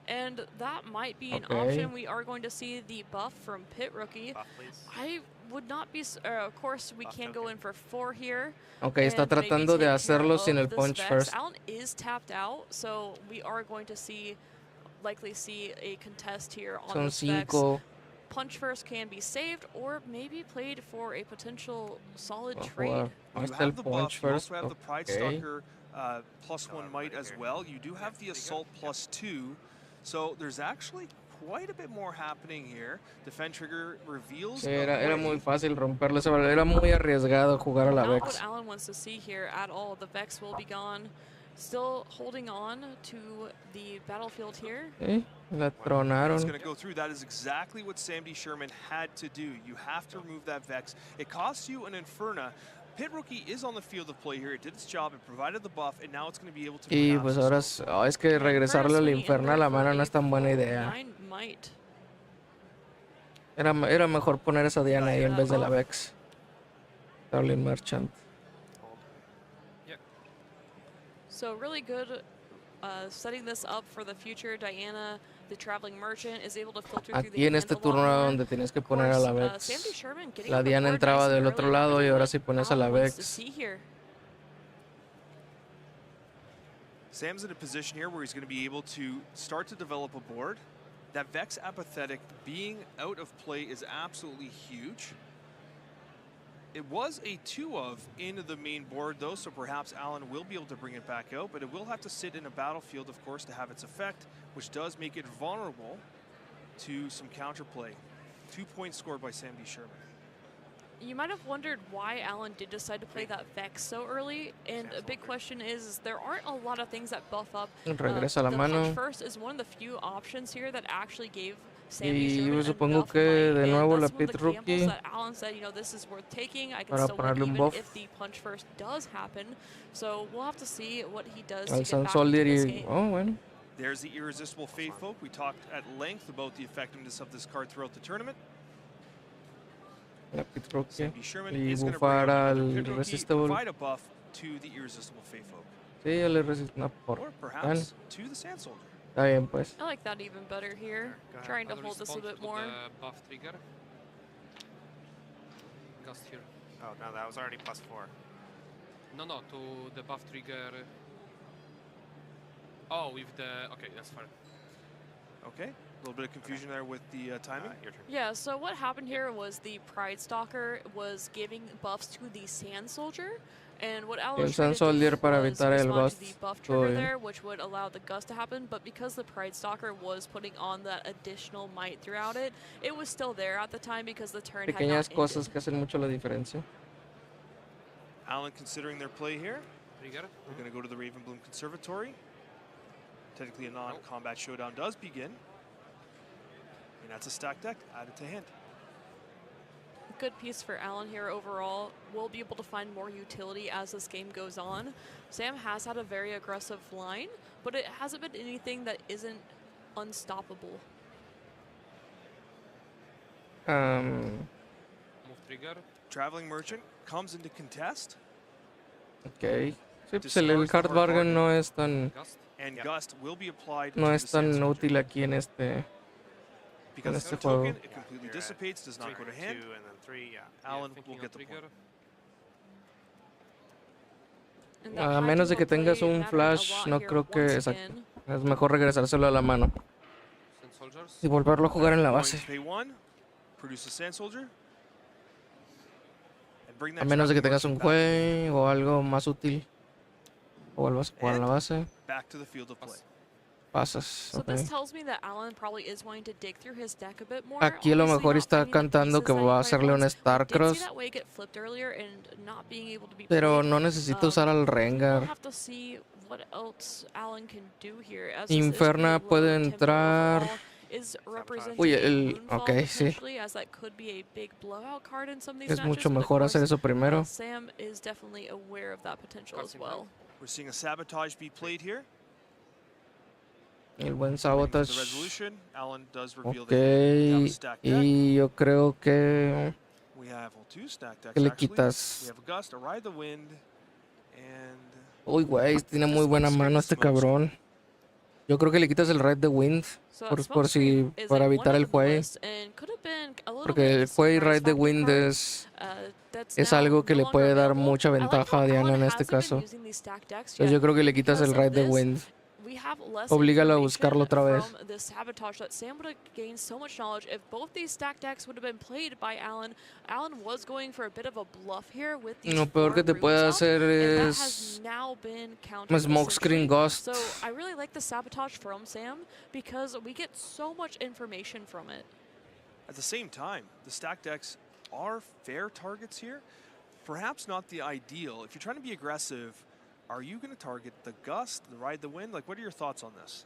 and that might be an Okay. option. We are going to see the buff from Pit Rookie. Buff, please. I would not be, of course, we Buff can go token. in for 4 here. Ok, está and maybe tratando de take care hacerlo sin of el this punch Vex. first. Alan is tapped out, so we are going to likely see a contest here on Son this Vex. 5. Punch first can be saved or maybe played for a potential solid Va a trade. jugar. Ahí You está have el the punch buff, you first. also have the Pride Ok. Stalker +1 might as well. You do have the Assault +2, so there's actually quite a bit more happening here. Defend Trigger reveals Sí, a era way. muy fácil romperle ese valor. Era muy arriesgado jugar a la Not what Vex. Alan wants to see here at all. The Vex will be gone. Still holding on to the battlefield here. Sí, la It's tronaron. going to go through. That is exactly what Sam D. Sherman had to do. You have to remove that Vex. It costs you an Inferna. Pit Rookie is on the field of play here. It did its job. It provided the buff, and now it's going to be able to. Y perhaps pues ahora assault. es que regresarle al infierno a la mano no es tan buena idea. 9 might. Era mejor poner esa Diana ahí en vez de la Vex. Darling Merchant. So really good setting this up for the future. Diana, the traveling merchant, is able to filter through the Aquí en hand este a lot turno era more. donde tienes que Of poner a la course, Sam D. Vex. Sherman getting La on the Diana board entraba nice and del otro early. lado y Everything ahora that sí pones a la Alan wants to Vex. see here. Sam's in a position here where he's going to be able to start to develop a board. That Vex Apathetic being out of play is absolutely huge. It was a 2 of in the main board though, so perhaps Alan will be able to bring it back out, but it will have to sit in a battlefield, of course, to have its effect, which does make it vulnerable to some counterplay. 2 points scored by Sam D. Sherman. You might have wondered why Alan did decide to play that Vex so early, and a big question is there aren't a lot of things that buff up. Regresa la the mano. punch first is one of the few options here that actually gave Sam D. Y Sherman yo supongo enough que might, de and nuevo la that's one of Pit the gambles Rookie that Alan said, you know, this is worth taking. I can para still win ponerle un even buff. if the punch first does happen. So we'll have to see what he does Al to Sun get back Soldier into this y... game. Oh, bueno. There's the Irresistible Faith Folk. We talked at length about the effectiveness of this card throughout the tournament. La Pit Rookie. Sam D. Sherman Y is going to bring bufar out al another Pit Rookie, Irresistible. provide a buff to the Irresistible Faith Folk. Sí, el Irresistible. No, Or por... perhaps to the Sand Soldier. Está bien, pues. I like that even better here, trying to I'll hold this a respond bit to more. the buff trigger. Gust here. Oh, no, that was already +4. No, to the buff trigger. Oh, with the... Okay, that's fine. Okay, a little bit of confusion there with the timing. Your turn. Yeah, so what happened here was the Pride Stalker was giving buffs to the Sand Soldier, and what Alan El was trying Sand to do Soldier para was evitar el respond gust. to the buff Todo trigger bien. there, which would allow the gust to happen, but because the Pride Stalker was putting on that additional might throughout it, it was still there at the time because the turn had Pequeñas not cosas ended. que hacen mucho la diferencia. Alan considering their play here. Trigger. We're going to go to the Ravenbloom Conservatory. Technically a non-combat showdown does begin. And that's a stacked deck added to hand. Good piece for Alan here overall. We'll be able to find more utility as this game goes on. Sam has had a very aggressive line, but it hasn't been anything that isn't unstoppable. Move trigger. Traveling Merchant comes into contest. Ok. Sí, pues el Hard Bargain no es tan... Gust. And Gust will be applied No to es the Sand tan Soldier. útil aquí en este... Because en it's este a token, juego. it completely You're at dissipates, does not go to trigger hand. 2 and then 3, yeah. Alan Thinking will on get the trigger. point. And that A high menos de que tempo tengas play un mattered a flash, lot no here creo que... once Exacto. again. Es mejor regresárselo a la mano. Sand soldiers. Y volverlo a jugar en la Going base. to pay 1, produce a Sand Soldier. And bring A that menos de que Traveling tengas un Merchant Hue o algo más útil. O vuelvas a jugar en la base. back to the field of play. Pasas. So Ok. this tells me that Alan probably is wanting to dig through his deck a bit more. Aquí a lo Obviously mejor not está finding the cantando pieces que that he va a probably hacerle un wants. Star We did see Cross. that way get flipped earlier and not being able to be Pero played. no necesita usar al We'll Rengar. have to see what else Alan can do here. As Inferna this is pretty puede low tempo entrar. overall, is representing Uy, a el... Moonfall Ok, sí. potentially, as that could be a big blowout card in some of these Es matches, mucho but of mejor hacer course, eso primero. Sam is definitely aware of that potential as Crossing well. We're seeing a Sabotage be played here. El buen Waiting for the Sabotage. resolution. Alan does reveal Ok. that we have a stacked deck. Y yo creo que... We have two stacked decks ¿Qué le actually. quitas? We have a Gust, a Ride the Wind, and Uy, güey, tiene muy buena mano este cabrón. Yo creo que le quitas el Ride the Wind So por, that por smokescreen si is para a one evitar up el in the Huey. list and could have been a little Porque bit el of a Huey surprise Ride the factor Wind card. es That's es now algo que no le longer puede dar available. mucha I like ventaja how a Diana Alan en este hasn't been caso. using these stacked decks Entonces yet. yo creo que le quitas el Because of Ride the this, Wind. we have less Oblígalo a information buscarlo otra vez. from the sabotage that Sam would have gained so much knowledge if both these stacked decks would have been played by Alan. Alan was going for a bit of a bluff here with these Lo peor que te puede hacer and that es has now been countered Smokescreen essentially. Ghost. So I really like the sabotage from Sam because we get so much information from it. At the same time, the stack decks are fair targets here. Perhaps not the ideal. If you're trying to be aggressive, are you going to target the Gust, the Ride the Wind? Like, what are your thoughts on this?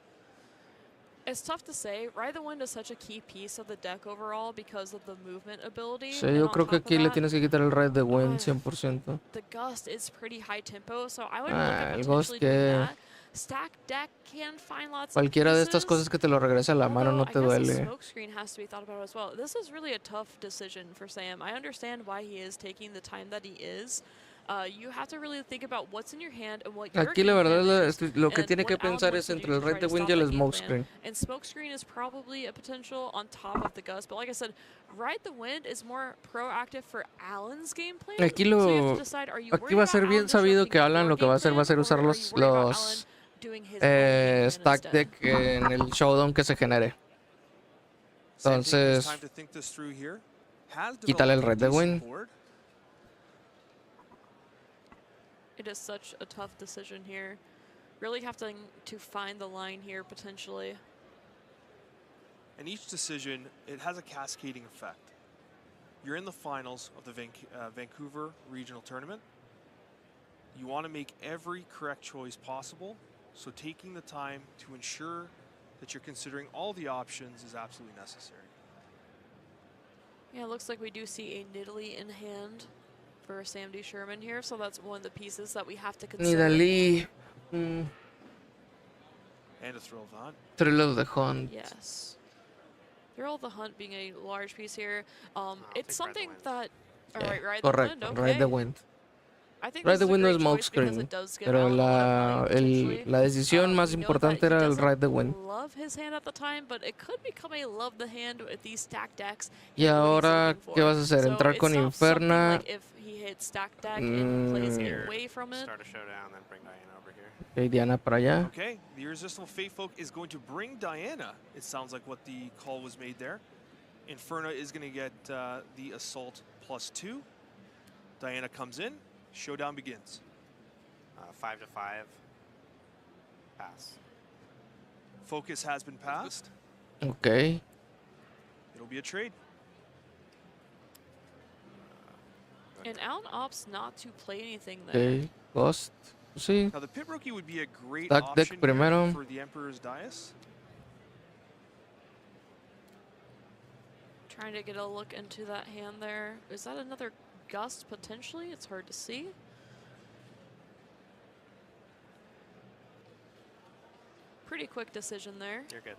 It's tough to say. Ride the Wind is such a key piece of the deck overall because of the movement ability. Sí, and yo on creo que top of aquí le that, tienes que quitar el Ride the Wind 100%. the Gust is pretty high tempo, so I would look at El Ghost potentially doing que that. Stack deck can find lots cualquiera of de pieces. estas cosas que te lo regresa a la mano no te Although, I guess duele. the smokescreen has to be thought about as well. This is really a tough decision for Sam. I understand why he is taking the time that he is. You have to really think about what's in your hand and what your Aquí la game verdad plan is, lo que and tiene que what Alan pensar wants es to do entre el to Ride try the to Wind stop y el that game plan. Smokescreen. And smokescreen is probably a potential on top of the Gust, but like I said, Ride the Wind is more proactive for Alan's game plan. Aquí So you have to decide, are you aquí worried va a about ser bien Alan sabido disrupting que Alan your lo que va a game hacer va a ser plan, usar or are you los worried about Alan doing his own game plan stack instead? deck en el showdown que se genere. Sam taking his Entonces, time to think this through here. Has quítale el developed a Ride the decent Wind. board. It is such a tough decision here. Really have to find the line here potentially. And each decision, it has a cascading effect. You're in the finals of the Vancouver Regional Tournament. You want to make every correct choice possible, so taking the time to ensure that you're considering all the options is absolutely necessary. Yeah, it looks like we do see a Nidalee in hand for Sam D. Sherman here, so that's one of the pieces that we have to consider. Nidalee. And a Thrill of the Hunt. Thrill of the Hunt. Yes. Thrill of the Hunt being a large piece here. It's take Ride the something Wind. that... Yeah, Alright, Ride the Wind, correcto, okay. Ride the Wind. I think Ride this the is a Wind no es great choice because smokescreen, it does give pero Alan a lot of money, potentially. la decisión más We know importante that he era el doesn't Ride the Wind. love his hand at the time, but it could become a love the hand with these stacked decks. Y and what he's ahora, looking for. ¿qué vas a hacer? So ¿Entrar it's con not something Inferna? like if he hits stacked deck and plays away from it. Start a showdown, then bring Diana over here. Ok, Diana para allá. Okay, the Irresistible Fate Folk is going to bring Diana. It sounds like what the call was made there. Inferna is going to get the Assault +2. Diana comes in. Showdown begins. 5 to 5. Pass. Focus has been passed. Ok. It'll be a trade. And Alan opts not to play anything there. Ok. Ghost. Sí. Now the Pit Rookie would be a great Stack deck option primero. here for the Emperor's Dais. Trying to get a look into that hand there. Is that another Gust potentially? It's hard to see. Pretty quick decision there. You're good,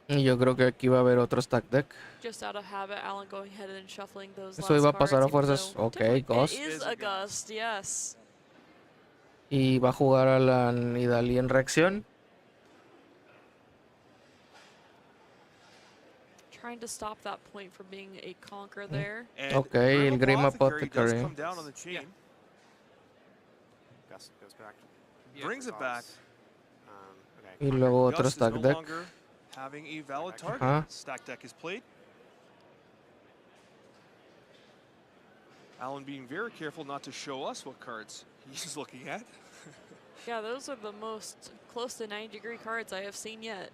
man. Y yo creo que aquí va a haber otro stack deck. Just out of habit, Alan going ahead and shuffling those Eso last iba a pasar a cards, even fuerzas. though Ok, typically Ghost. It is a Gust, yes. Y va a jugar a la Nidalee en reacción. Trying to stop that point from being a conquer there. And Okay, el Grim does Apothecary. come down on the chain. Yeah. Gus goes back. Brings it back. Okay. Y luego Gus otro is stack no deck. longer having a valid target. Ajá. Stack deck is played. Alan being very careful not to show us what cards he's looking at. Yeah, those are the most close to 90-degree cards I have seen yet.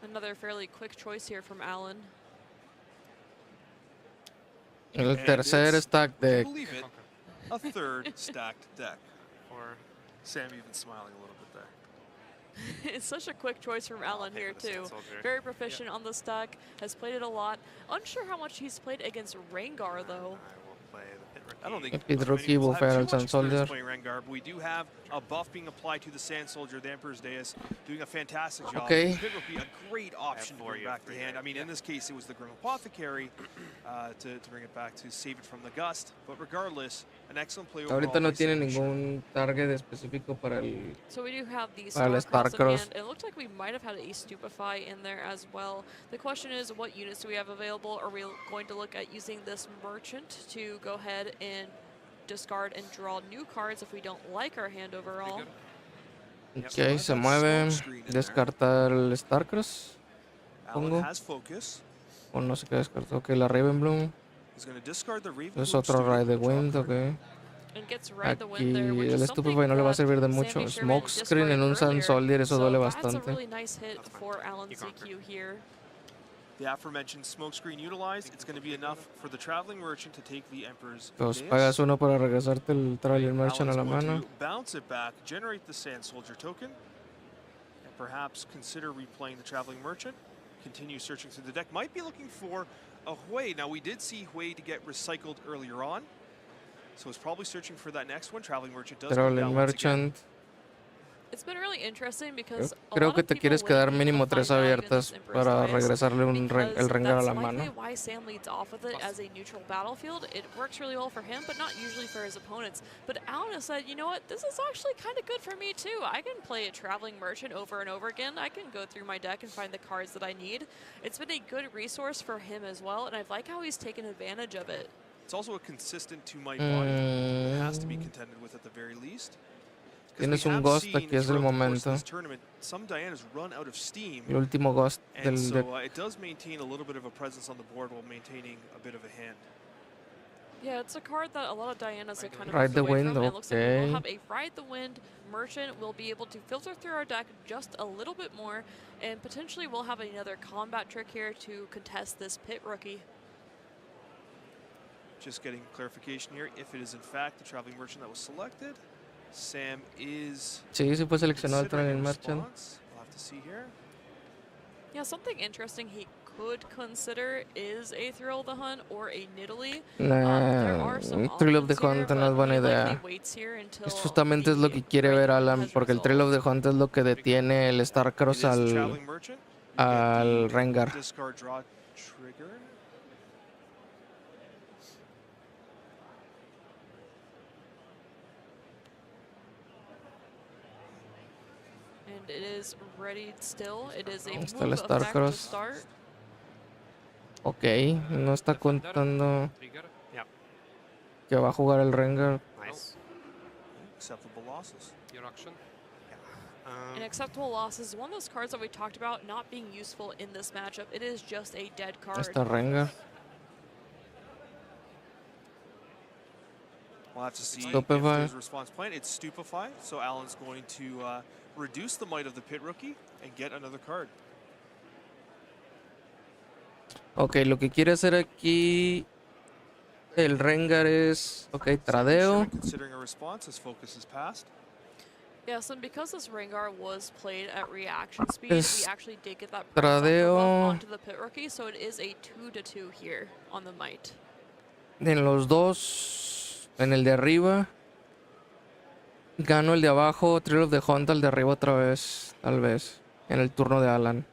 Another fairly quick choice here from Alan. El And tercer it's, stack would you deck. believe it, a third stacked deck. Or Sam even smiling a little bit there. It's such a quick choice from Alan pay here for the Sand too. Soldier. Very proficient on the stack, has played it a lot. Unsure how much he's played against Rengar though. I will play the pit rookie. I don't think El Pit many Rookie people have bufear too al much Sand experience Soldier. playing Rengar, but we do have a buff being applied to the Sand Soldier, the Emperor's Deus, doing a fantastic job. Okay. The Pit Rookie, a great option to four, bring you have back to three, hand. right? I mean, in this case, it was the Grim Apothecary to bring it back to save it from the gust. But regardless, an excellent play overall. Ahorita no by tiene Sandy Sherman. ningún target específico para el... So we do have the Para el Star Cross in Starcross. hand. It looked like we might have had a Stupefy in there as well. The question is, what units do we have available? Are we going to look at using this Merchant to go ahead and discard and draw new cards if we don't like our hand overall? Ok, se mueve. Descartar el Starcross. Alan Pongo. has focus. O no sé qué descartó. Ok, la Ravenbloom. He's going to discard the Raven Es Bloom otro student, Ride the draw a Wind, card. ok. And gets Ride the Aquí Wind there, which el is something Stupefy no le va a that servir de mucho. Sandy Sherman Smokescreen en un discarded Sand earlier. Soldier, eso So duele that's a bastante. really nice hit That's fine. for Alan You conquer. ZQ here. The aforementioned smokescreen utilized. It's going to be enough for the Traveling Merchant to take the Emperor's Pues Deus. pagas uno para regresarte el Traveling Merchant a Alan's la going mano. to bounce it back, generate the Sand Soldier token, and perhaps consider replaying the Traveling Merchant. Continue searching through the deck. Might be looking for a Hui. Now, we did see Hui to get recycled earlier on, so it's probably searching for that next one. Traveling Merchant does come Traveling down once again. Merchant. It's been really interesting because Creo que te quieres quedar mínimo 3 abiertas para regresarle el Rengar a la mano. That's likely why Sam leads off with it as a neutral battlefield. It works really well for him, but not usually for his opponents. But Alan has said, you know what, this is actually kind of good for me too. I can play a Traveling Merchant over and over again. I can go through my deck and find the cards that I need. It's been a good resource for him as well, and I like how he's taken advantage of it. It's also a consistent 2-might body. It has to be contended with at the very least. Tienes un Ghost, aquí es el momento. Some Dianas run out of steam, El último Ghost del and deck. so it does maintain a little bit of a presence on the board while maintaining a bit of a hand. Yeah, it's a card that a lot of Dianas are kind of Ride the moved away Wind, from. It looks like we will okay. have a Ride the Wind Merchant. We'll be able to filter through our deck just a little bit more, and potentially we'll have another combat trick here to contest this Pit Rookie. Just getting clarification here, if it is in fact the Traveling Merchant that was selected, Sam is Sí, sí fue seleccionado el considering a Traveling Merchant. response. We'll have to see here. Yeah, something interesting he could consider is a Thrill of the Hunt or a Nidalee. Nah, un Thrill of the Hunt no es buena idea. Justamente es lo que quiere ver Alan, porque el Thrill of the Hunt es lo que detiene el Starcross It is the Traveling Merchant. You get al the Rengar. Discard draw trigger. And it is ready still. It is a Ahí está move el effect to Starcross. start. Ok, no está contando Trigger. que va a jugar el Rengar. Nice. Acceptable losses. Your action. An acceptable loss is one of those cards that we talked about not being useful in this matchup. It is just a dead card. Está Rengar. We'll have to see if Stupefy. there's a response plan. It's Stupefy, so Alan's going to reduce the might of the Pit Rookie and get another card. Ok, lo que quiere hacer aquí el Rengar es... Ok, tradeo. Considering a response, his focus is passed. Yes, and because this Rengar was played at reaction speed, Es we actually did get that press tradeo. buff onto the Pit Rookie, so it is a 2-2 here on the might. En los dos, en el de arriba, gano el de abajo, Thrill of the Hunt al de arriba otra vez, tal vez, en el turno de Alan.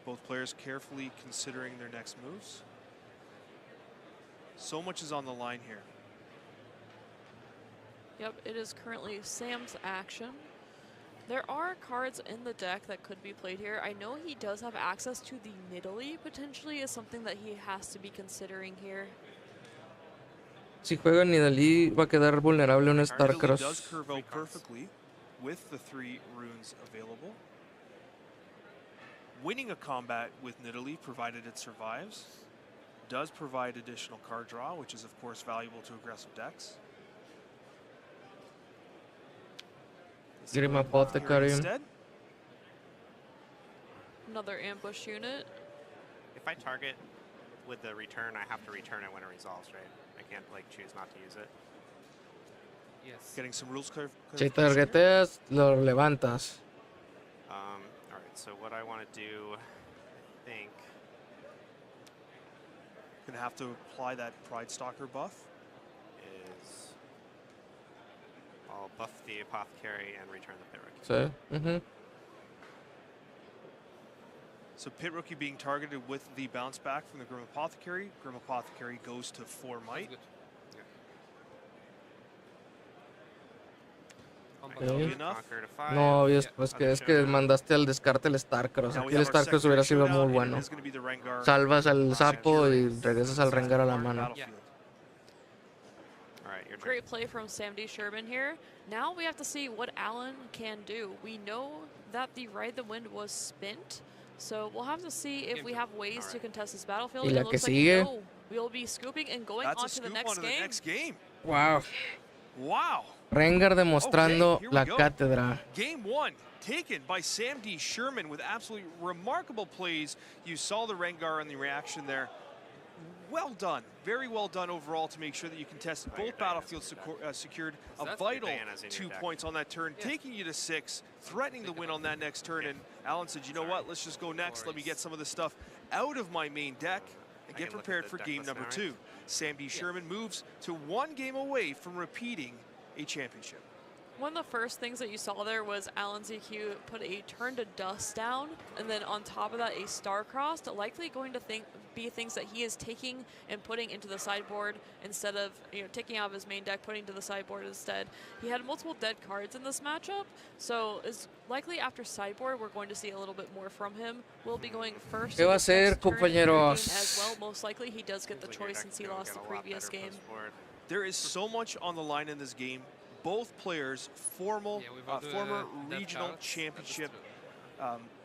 Both players carefully considering their next moves. So much is on the line here. Yep, it is currently Sam's action. There are cards in the deck that could be played here. I know he does have access to the Nidalee, potentially, is something that he has to be considering here. Si juega Nidalee va a quedar vulnerable a un Nidalee does Starcross. curve out perfectly with the 3 runes available. Winning a combat with Nidalee, provided it survives, does provide additional card draw, which is of course valuable to aggressive decks. Grim Apothecary. Instead, Another ambush unit. If I target with the return, I have to return it when it resolves, right? I can't like choose not to use it. Yes. getting some rules Si clarification here. targeteas, lo levantas. All right, so what I want to do, I think, Gonna have to apply that Pride Stalker buff. Is I'll buff the Apothecary and return the Pit Rookie. Sí. So Pit Rookie being targeted with the bounce back from the Grim Apothecary. Grim Apothecary goes to 4 might. Okay. Enough. Conquer to 5. No, es que mandaste al descarte el Starcross. Now we Aquí el have our Starcross hubiera sido secondary muy showdown, and bueno. it is gonna be the Rengar Salvas al sapo y regresas al Rengar a la mano. battlefield. All right, your turn. Great play from Sam D. Sherman here. Now we have to see what Allen can do. We know that the Ride the Wind was spent, so we'll have to see if we have ways to contest this battlefield. Y It la looks que like sigue. no. We'll be scooping and going That's on a to the scoop next onto the game. next game. Wow. Wow. Rengar demostrando Okay, here we la go. cátedra. Game 1 taken by Sam D. Sherman with absolutely remarkable plays. You saw the Rengar and the reaction there. Well done. Very well done overall to make sure that you contested both battlefields secured a vital Diana's in your 2 deck. points on that turn, taking you to 6, threatening the win on that next turn. And Alan said, you know what, let's just go next. Let me get some of this stuff out of my main deck and I get can look at prepared the for deck game list number now, right? 2. Sam D. Sherman moves to 1 game away from repeating a championship. One of the first things that you saw there was Alan ZQ put a Turn to Dust down, and then on top of that a Star-Crossed, likely going to be things that he is taking and putting into the sideboard instead of taking out of his main deck, putting to the sideboard instead. He had multiple dead cards in this matchup, so it's likely after sideboard we're going to see a little bit more from him. We'll be going first. ¿Qué va a in this hacer, next turn in your game compañeros? as well. Most likely he does get the Seems like your choice deck's since he gonna lost get the a lot previous better game. post-board. There is so much on the line in this game. Both players, former regional championship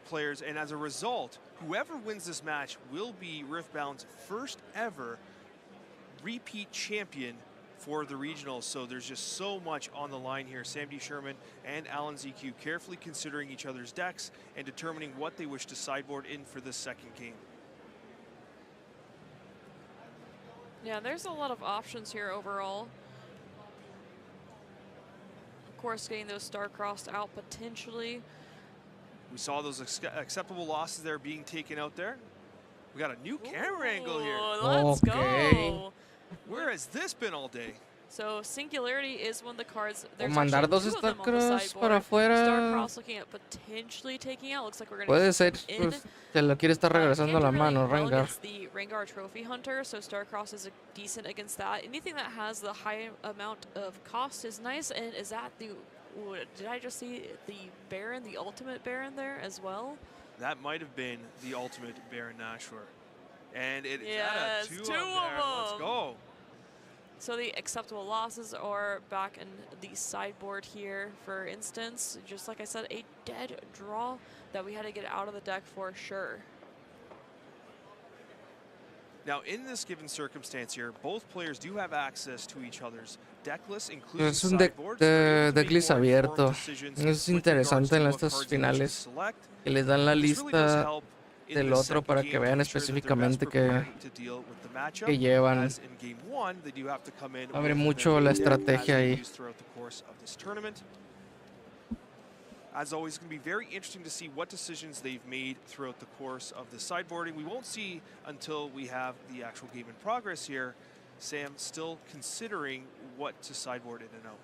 players, and as a result, whoever wins this match will be Riftbound's first ever repeat champion for the regionals. So there's just so much on the line here. Sam D. Sherman and Alan ZQ carefully considering each other's decks and determining what they wish to sideboard in for this second game. Yeah, there's a lot of options here overall. Of course, getting those Star-Crossed out potentially. We saw those acceptable losses there being taken out there. We got a new camera angle here. Let's Okay. go. Where has this been all day? So Singularity is one of the cards. There's mandar actually dos two of them on the Starcross para sideboard. afuera. Starcross looking at potentially taking out. Looks like we're going Puede to ser, pues, te lo quiere estar regresando a la mano, Rengar. Against the Rengar Trophy Hunter, so Starcross is decent against that. Anything that has the high amount of cost is nice. And is that the? Did I just see the Baron, the ultimate Baron there as well? That might have been the ultimate Baron Nashor. And it is Yes, two two of them. of Let's them. go. So the acceptable losses are back in the sideboard here. For instance, just like I said, a dead draw that we had to get out of the deck for sure. Now, in this given circumstance here, both players do have access to each other's deck lists, including Es un deck sideboards. They're able to make list more informed abierto. decisions Es with interesante regards to en what estas cards they wish to finales select. que les dan la This really does lista help in del the otro second para game que to vean make sure that they're best específicamente prepared to deal with the matchup, que llevan. as in game 1, they do have to come in Abre with mucho the la deck as estrategia they ahí. use throughout the course of this tournament. As always, it's going to be very interesting to see what decisions they've made throughout the course of the sideboarding. We won't see until we have the actual game in progress here. Sam still considering what to sideboard in and out.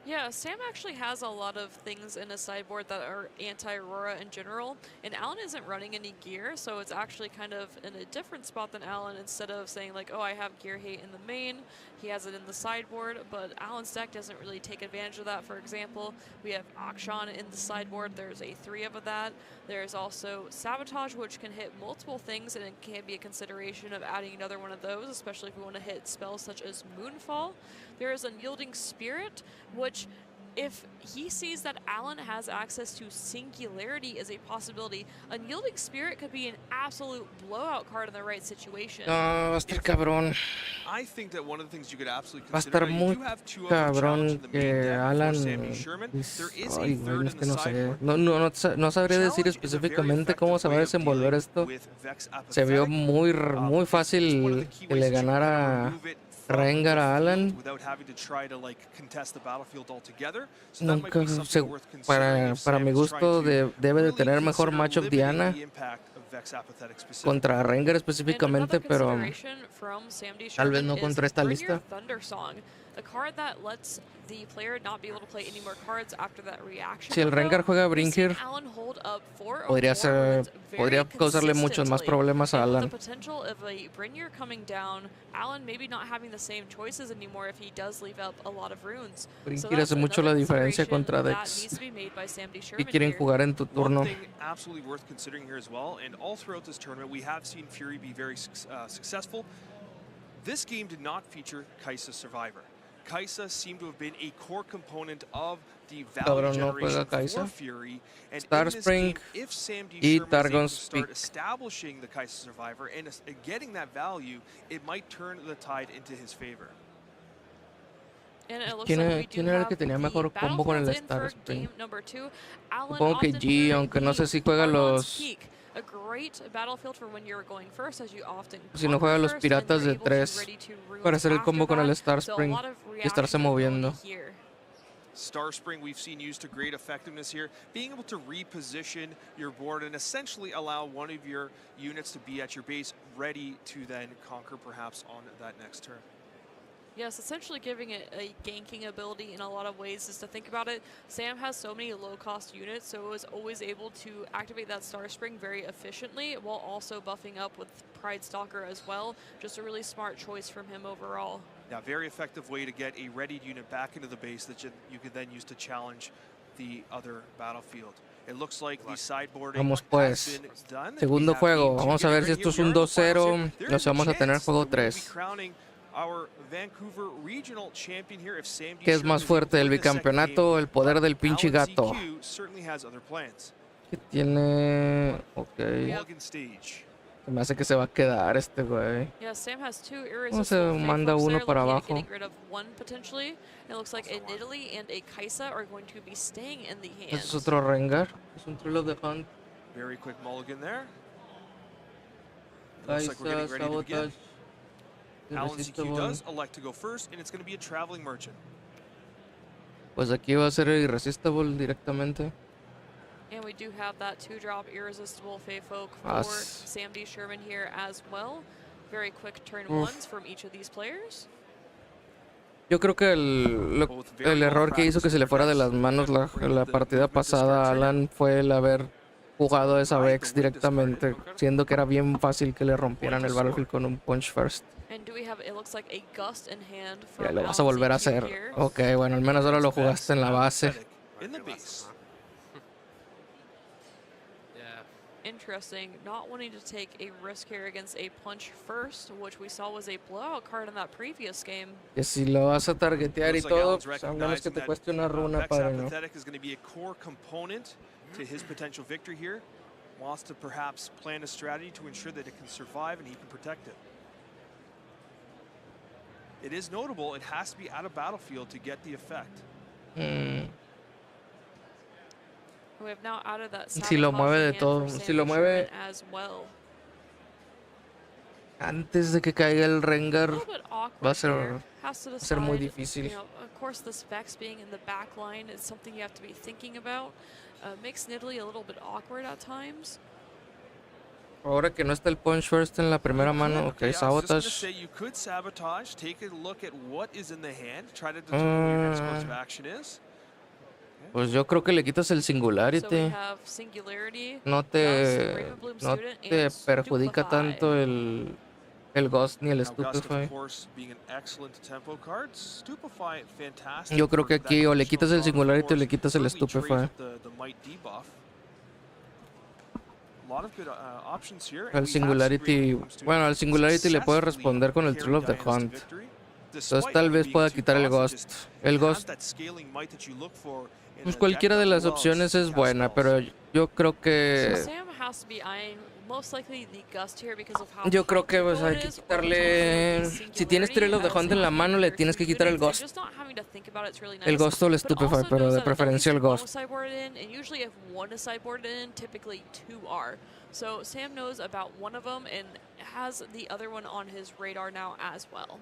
Yeah, Sam actually has a lot of things in his sideboard that are anti-Aurora in general, and Alan isn't running any gear, so it's actually kind of in a different spot than Alan. Instead of saying like, oh, I have gear hate in the main, he has it in the sideboard, but Alan's deck doesn't really take advantage of that. For example, we have Akshan in the sideboard. There's a 3 of that. There's also Sabotage, which can hit multiple things, and it can be a consideration of adding another one of those, especially if we want to hit spells such as Moonfall. There is Unyielding Spirit, which if he sees that Alan has access to Singularity as a possibility, Unyielding Spirit could be an absolute blowout card in the right situation. No, va a estar cabrón. I think that one of the things you could absolutely Va a consider, estar you muy do have 2 of them challenge in cabrón the main que deck for Alan. Sammy Sherman. There is a Ay, güey, third es in que the no sé. sideboard. No sabría decir Challenge is a very específicamente cómo se va a effective way of desenvolver dealing esto. with Vex Se vio Apathetic. muy It's one of fácil the key que ways le that you can ganara remove it from Rengar the a field Alan. without having to try to like contest the battlefield altogether. So that might Nunca be something worth considering para if Sam mi is trying gusto to debe de really tener mejor consider matchup limiting Diana. the impact of Vex Apathetic specifically. contra Rengar específicamente, pero tal vez no contra esta lista. A card that lets the player not be able to play any more cards after that reaction. Si el Rengar juega Bring Here, podría causarle muchos más problemas a Alan. The potential of a Brynjar coming down, Alan maybe not having the same choices anymore if he does leave up a lot of runes. Bring Here hace mucho la diferencia contra decks que quieren jugar en tu turno. One thing absolutely worth considering here as well, and all throughout this tournament, we have seen Fury be very successful. This game did not feature Kai'Sa Survivor. Kai'Sa seemed to have been a core component of the value generation for Fury. And Star in this Spring game, if Sam D. y Sherman is able Targon's to start Peak. establishing the Kai'Sa Survivor and getting that value, it might turn the tide into his favor. ¿Quién era el que tenía mejor combo con el Star Spring? Supongo que G, aunque no sé si juega los... A great battlefield for when you're going first, as you often Si no juega los piratas de 3 para hacer el combo con el Star Spring y estarse moviendo. Star Spring we've seen used to great effectiveness here, being able to reposition your board and essentially allow one of your units to be at your base ready to then conquer perhaps on that next turn. Yes, essentially giving it a ganking ability in a lot of ways is to think about it. Sam has so many low-cost units, so it was always able to activate that Star Spring very efficiently while also buffing up with Pride Stalker as well. Just a really smart choice from him overall. Yeah, very effective way to get a readied unit back into the base that you could then use to challenge the other battlefield. It looks like the sideboarding Vamos pues, segundo juego. Vamos a ver si esto es un 2-0 o si vamos a tener juego 3. ¿Qué es más fuerte, el bicampeonato o el poder del pinche gato? ¿Qué tiene? Ok. Se me hace que se va a quedar este güey. ¿Cómo se manda uno para abajo? Este es otro Rengar. Es un Trill of the Hunt. Kai'Sa, Sabotage. Irresistible does elect to go first, and it's going to be a traveling merchant. Pues aquí va a ser Irresistible directamente. And we do have that 2-drop Irresistible Fey Folk for Sam D. Sherman here as well. Very quick turn ones from each of these players. Yo creo que el error que hizo que se le fuera de las manos la partida pasada a Alan fue el haber jugado esa Vex directamente, siendo que era bien fácil que le rompieran el battlefield con un punch first. Ya lo vas a volver a hacer. Ok, bueno, al menos ahora lo jugaste en la base. Interesting, not wanting to take a risk here against a punch first, which we saw was a blowout card in that previous game. Que si lo vas a targetear y todo, pues a menos que te cueste una runa, padre, ¿no? To his potential victory here, wants to perhaps plan a strategy to ensure that it can survive and he can protect it. It is notable, it has to be out of battlefield to get the effect. We have now added that si lo mueve de todo, si lo mueve antes de que caiga el Rengar, va a ser muy difícil. Of course, the specs being in the back line is something you have to be thinking about. Makes Nidalee a little bit awkward at times. Ahora que no está el punch first en la primera mano, ok, Sabotage. Pues yo creo que le quitas el Singularity. No te perjudica tanto el Ghost ni el Stupefy. Yo creo que aquí o le quitas el Singularity o le quitas el Stupefy. Al Singularity, bueno, al Singularity le puedes responder con el Trill of the Hunt. Entonces tal vez pueda quitar el Ghost. El Ghost, pues cualquiera de las opciones es buena, pero yo creo que pues, hay que quitarle. Si tienes Trill of the Hunt en la mano, le tienes que quitar el Ghost. El Ghost o el Stupefy, pero de preferencia el Ghost. So Sam knows about one of them and has the other one on his radar now as well.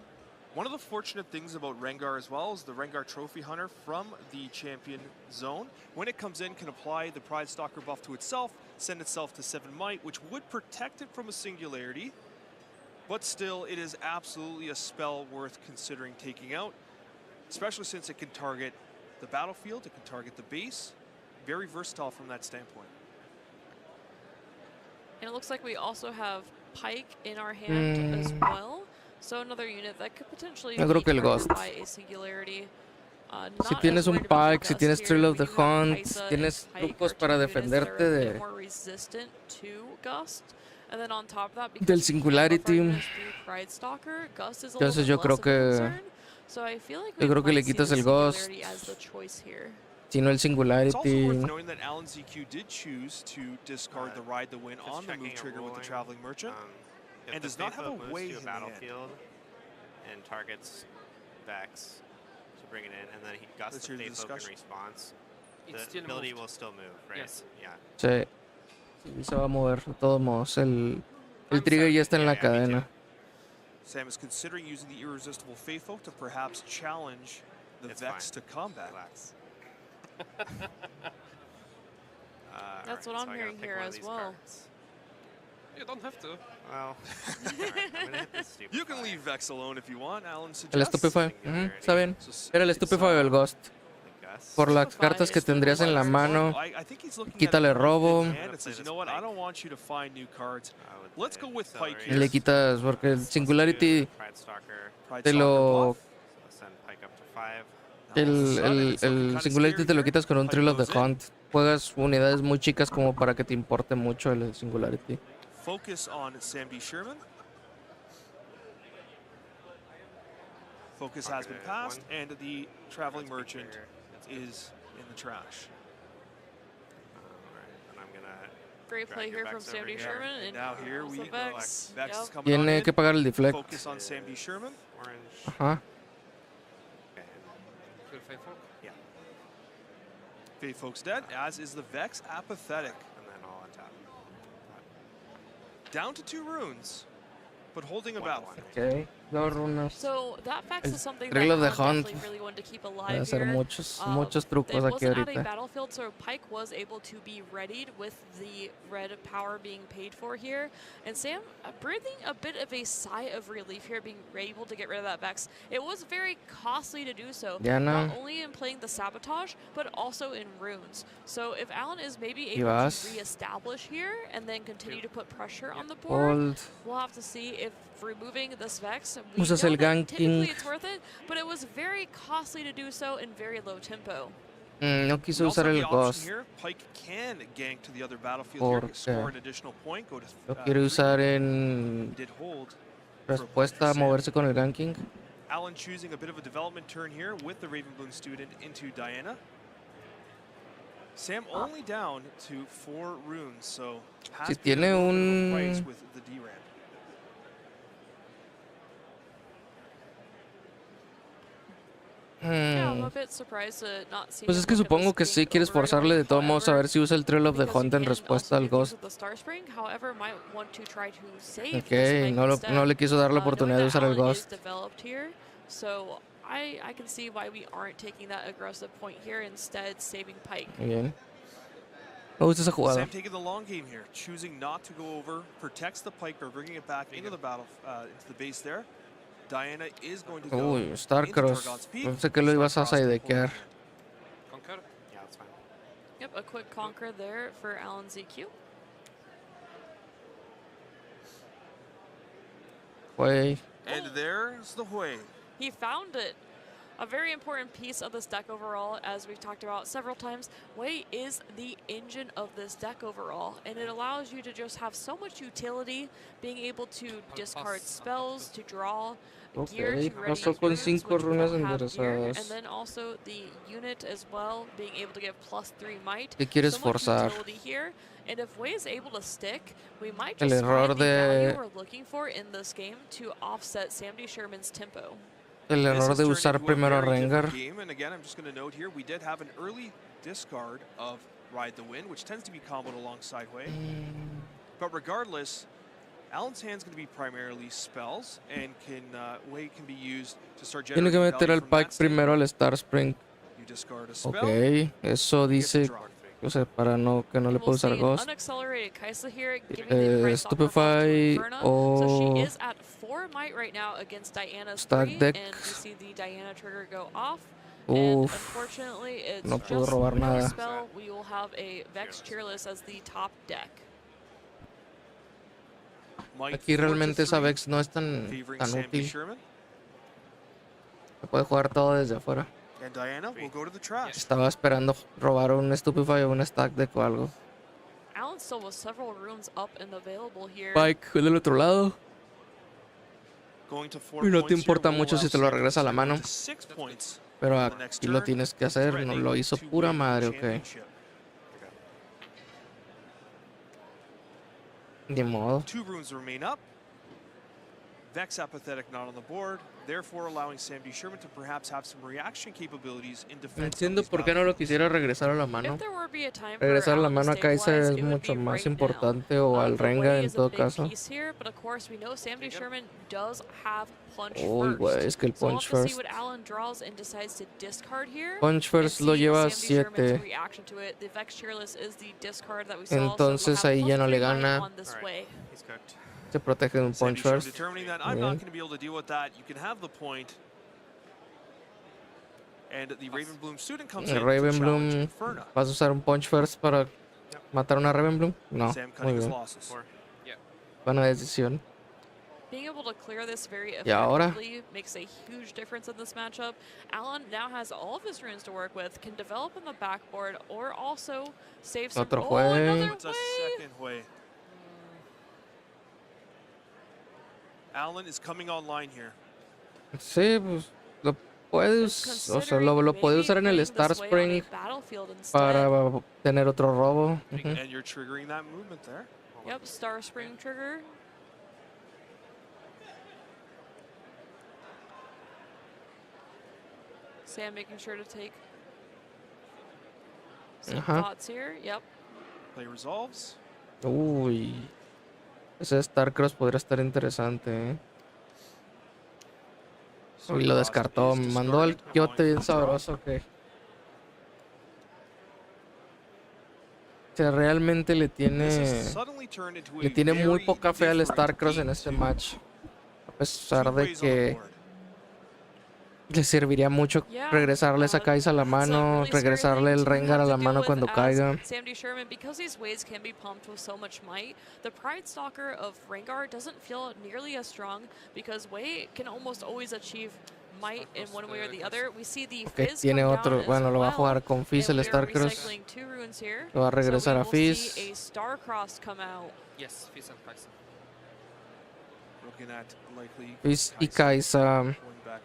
One of the fortunate things about Rengar as well is the Rengar Trophy Hunter from the champion zone, when it comes in, can apply the Pride Stalker buff to itself, send itself to 7 might, which would protect it from a singularity. But still, it is absolutely a spell worth considering taking out, especially since it can target the battlefield, it can target the base. Very versatile from that standpoint. And it looks like we also have Pike in our hand as well. So another unit that could potentially Yo be creo que el targeted Ghost. by a singularity. Si Not tienes as un worried about Pike, si Gust tienes here. Thrill of the We do have Hunt, Paisa and tienes Pike trucos are para two units that are defenderte a bit de, more resistant to Gust. And then on top of that, del because we can buff our Singularity. units through Pride Stalker, Gust is a little Entonces bit yo less creo of a que concern. So I feel like we yo creo que le might see quitas the el Ghost, Singularity as the choice here. si no el It's also Singularity. worth knowing that Alan ZQ did choose to discard the Ride the Win on the move trigger with the Traveling Merchant, and does not have a way to in a battlefield and targets Vex to bring it in, and then he gusts Let's the hear the Faith Folk in discussion. response. It's The still ability moved. will still move, right? Yes. Yeah. Sí, sí, se va a mover de todos modos. El I'm trigger sad. ya está en la Yeah, me too. cadena. Sam is considering using the Irresistible Faithful to perhaps challenge the It's Vex fine. to combat. Relax. That's Alright, what I'm so I gotta hearing pick here one of as these well. cards. You don't have to. Well, alright, I'm gonna hit this You can Stupefy. leave Vex alone if you want, Alan El suggests. Stupefy, está bien. So Era el it's, Stupefy o el Ghost. The Gust. Por las Stupefy cartas que is the tendrías en la one. mano. I think he's looking Quítale at it with robo. his hand and says, you know what, I don't want you to find new cards. I would Let's play go with Pike Accelerate, here. Le quitas, porque el plus Singularity 2, Pride Stalker, Pride te Stalker lo. buff. so send Pike up to 5. El Singularity te lo quitas con un Thrill of the Hunt. Juegas unidades muy chicas como para que te importe mucho el Singularity. Focus on Sam D. Sherman. Focus has been passed, and the Traveling Merchant is in the trash. Alright, and I'm gonna Great drag play your here from Vex Sam over D. here. Sherman. And And now here we also go. Vex. Vex is Yep. coming on Tiene in. que pagar el deflect. Focus on Sam D. Sherman. orange. Ajá. Okay. Feel faithful. Yeah, Faith Folk's dead, as is the Vex Apathetic. and then I'll untap. Down to 2 runes, but holding a 1-1. battlefield. Ok, dos runas. So that Vex El is something Thrill that of the Alan Hunt definitely really wanted to keep Voy a alive hacer here. muchos It trucos aquí wasn't at a ahorita. battlefield, so Pike was able to be readied with the red power being paid for here. And Sam breathing a bit of a sigh of relief here, being able to get rid of that Vex. It was very costly to do so, Diana. not only in playing the Sabotage, but also in runes. So if Alan is maybe able vas. to re-establish here and then continue to put pressure on the board, Hold. we'll have to see if removing this Vex, we Usas know el that typically ganking. it's worth it, but it was very costly to do so in very low tempo. No We quiso also usar have el the option Ghost. here. Pike can gank to the other battlefield here, Porque score an additional point, go to Lo quiere 3. usar en Did hold. respuesta a moverse con el ganking. Alan choosing a bit of a development turn here with the Ravenbloom student into Diana. Sam only down to 4 runes, so has Si paid a tiene little bit of a price un- with the DRAM. Yeah, I'm a bit surprised to not see Pues him es que look at supongo this que being sí quieres over right forzarle away. de todos modos a However, ver si usa el Thrill of the because you Hunt en can respuesta also al make use Ghost. of the Star Spring, however, might want to try to save Ok, this Meg no instead. le quiso dar la Knowing oportunidad de that usar el Alan is Ghost. developed here, so I can see why we aren't taking that aggressive point here, instead saving Pike. Muy bien. Me gusta esa jugada. Sam taking the long game here, choosing not to go over, protects the Pike by bringing it back into the battle, into the base there. Diana is going to go Uy, Starcross. into Targon's Peak. Pensé que lo ibas a Starcross to pull sidequear. in. Conquer. Yeah, that's fine. Yep, a quick conquer there for Alan ZQ. Güey. And there's the Hui. He found it. A very important piece of this deck overall, as we've talked about several times. Wei is the engine of this deck overall, and it allows you to just have so much utility, being able to discard spells, to draw gear, Ok, to ready pasó con runes, 5 which we runas don't have here, and enderezadas. then also the unit as well, being able to get +3 might. ¿Qué quieres So much forzar? utility here, and if Wei is able to stick, we might El just error find the value de- we're looking for in this game to offset Sam D. Sherman's tempo. El This error has de turned usar into a primero very different Rengar. game, and again, I'm just going to note here, we did have an early discard of Ride the Wind, which tends to be comboed alongside Hui. But regardless, Alan's hand's going to be primarily spells, and Wei can be used to start Tiene que generating meter value al from that Pike primero al Star Spring. You discard a spell. Ok, eso you get to dice, draw. o sea, para no que no le And we'll puedo usar see an Ghost. unaccelerated Kaisa here, giving the price offer buff to Stupefy Inferna. So o she is at 4 might right now against Diana's Stack 3, deck. and we see the Diana trigger go off. And Uf, unfortunately, it's no pudo just robar no nada. spell. We will have a Vex Cheerless as the top deck. Aquí realmente esa Vex no es tan útil. Se puede jugar todo desde afuera. And Diana will go to the trash. Estaba esperando robar un Stupefy o un Stack deck o algo. Alan still with several runes up and available here. Pike del otro lado. Going to 4 Y no te points importa here, mucho will si te allow lo regresa a la mano. to 6 points Pero on the next aquí lo turn, tienes que hacer. No threatening lo hizo to pura win the madre, ok. championship. Ni modo. 2 runes remain up. Vex Apathetic not on the board, therefore allowing Sam D. Sherman to perhaps have some reaction capabilities in No defense. entiendo por qué no lo quisiera regresar a la mano. If there were be a time for Regresar la Alan to mano a Kaisa stabilize, es it would mucho be más right now. importante, o al The Renga Wei en is a todo big caso. piece here, but of course we know Sam D. Sherman does have punch Uy, güey, first. es que el So we'll punch have to see first. what Alan draws and decides to discard here. Punch and first lo see lleva Sam D. Sherman's 7. reaction to it. The Vex Cheerless is the discard that we saw. Entonces so we'll ahí have ya no le +3 might gana. on this Wei. He's cooked. Se protege de un Sam punch D. Sherman first. determining that Muy I'm not bien. going to be able to deal with that. You can have the point. And the Ravenbloom student comes in to challenge Ravenbloom, Inferna. ¿vas a usar un punch first para matar una Ravenbloom? No, Sam muy cutting his bien. losses. Buena decisión. Being able to clear this very Y ahora, effectively makes a huge difference in this matchup. Alan now has all of his runes to work with, can develop on the backboard, or also save some. Otro Oh, Wei. another It's a Wei! second way. Alan is coming online here. sí, pues lo puedes, o sea, lo puede usar en el Star Spring para tener otro robo. Ujú. And you're triggering that movement there. Yep, Star Spring trigger. Sam making sure to take some thoughts here. Yep. Play resolves. Uy, ese Starcross podría estar interesante, ¿eh? Uy, lo descartó, me mandó al quiote bien sabroso que... O sea, realmente le tiene muy poca fe al Starcross en este match. A pesar de que le serviría mucho regresarle esa Kaisa a la mano, regresarle el Rengar a la mano cuando caiga. Sam D. Sherman, because these waves can be pumped with so much might, the Pride Stalker of Rengar doesn't feel nearly as strong because Wei can almost always achieve might in one way or the other. We see the Okay, Fizz tiene come otro, down as bueno, lo va a well, jugar con Fizz el and we are Starcross. recycling 2 runes here. Lo va a regresar So we a will Fizz. see a Starcross come out. Yes, Fizz and Kaisa. Looking at likely Fizz y Kaisa.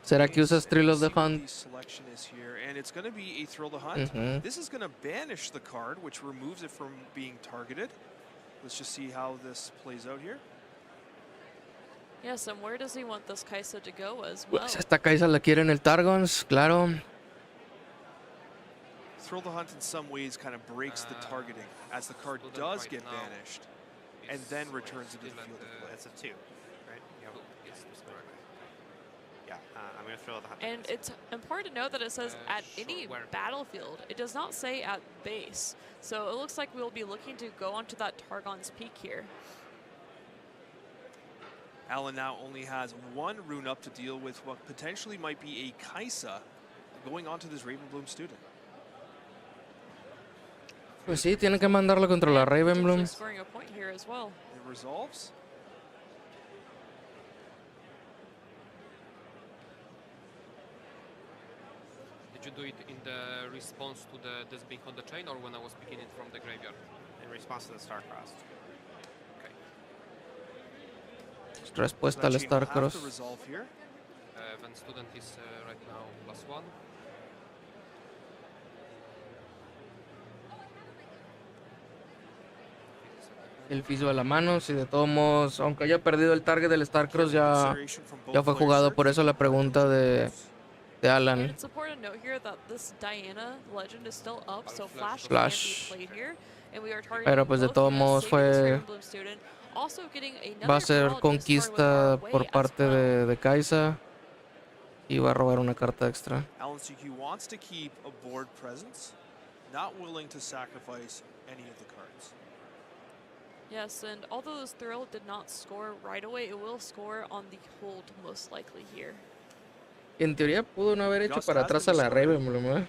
¿Será que usas Thrill of the Hunt? Selection is here, and it's going to be a Thrill of the Hunt. This is going to banish the card, which removes it from being targeted. Let's just see how this plays out here. Yes, and where does he want this Kaisa to go as well? Pues esta Kaisa la quiere en el Targons, claro. Thrill the Hunt in some ways kind of breaks the targeting, as the card does get banished, and then returns into the field of play. That's a 2, right? Yep. Yeah, I'm going to throw the hunt. And it's important to note that it says at any battlefield. It does not say at base. So it looks like we'll be looking to go onto that Targon's Peak here. Alan now only has 1 rune up to deal with what potentially might be a Kaisa going onto this Ravenbloom student. Pues sí, tiene que mandarlo contra la Ravenbloom. Scoring a point here as well. It resolves. Did you do it in the response to this being on the chain, or when I was picking it from the graveyard? In response to the Starcross. Respuesta al Starcross. When student is right now +1. El Fizz a la mano, si de todos modos, aunque haya perdido el target del Starcross, ya fue jugado, por eso la pregunta de Alan. And it's important to note here that this Diana legend is still up, so Flash Flash. can be played here. And we are targeting Pero pues de both todos units, modos saving this fue Ravenbloom student. also getting another Va a ser draw just starting with conquista our way por as parte well. de Kaisa. Y va a robar una carta extra. Alan CQ wants to keep a board presence, not willing to sacrifice any of the cards. Yes, and although this thrill did not score right away, it will score on the hold most likely here. En teoría pudo no haber hecho para atrás a la Raven,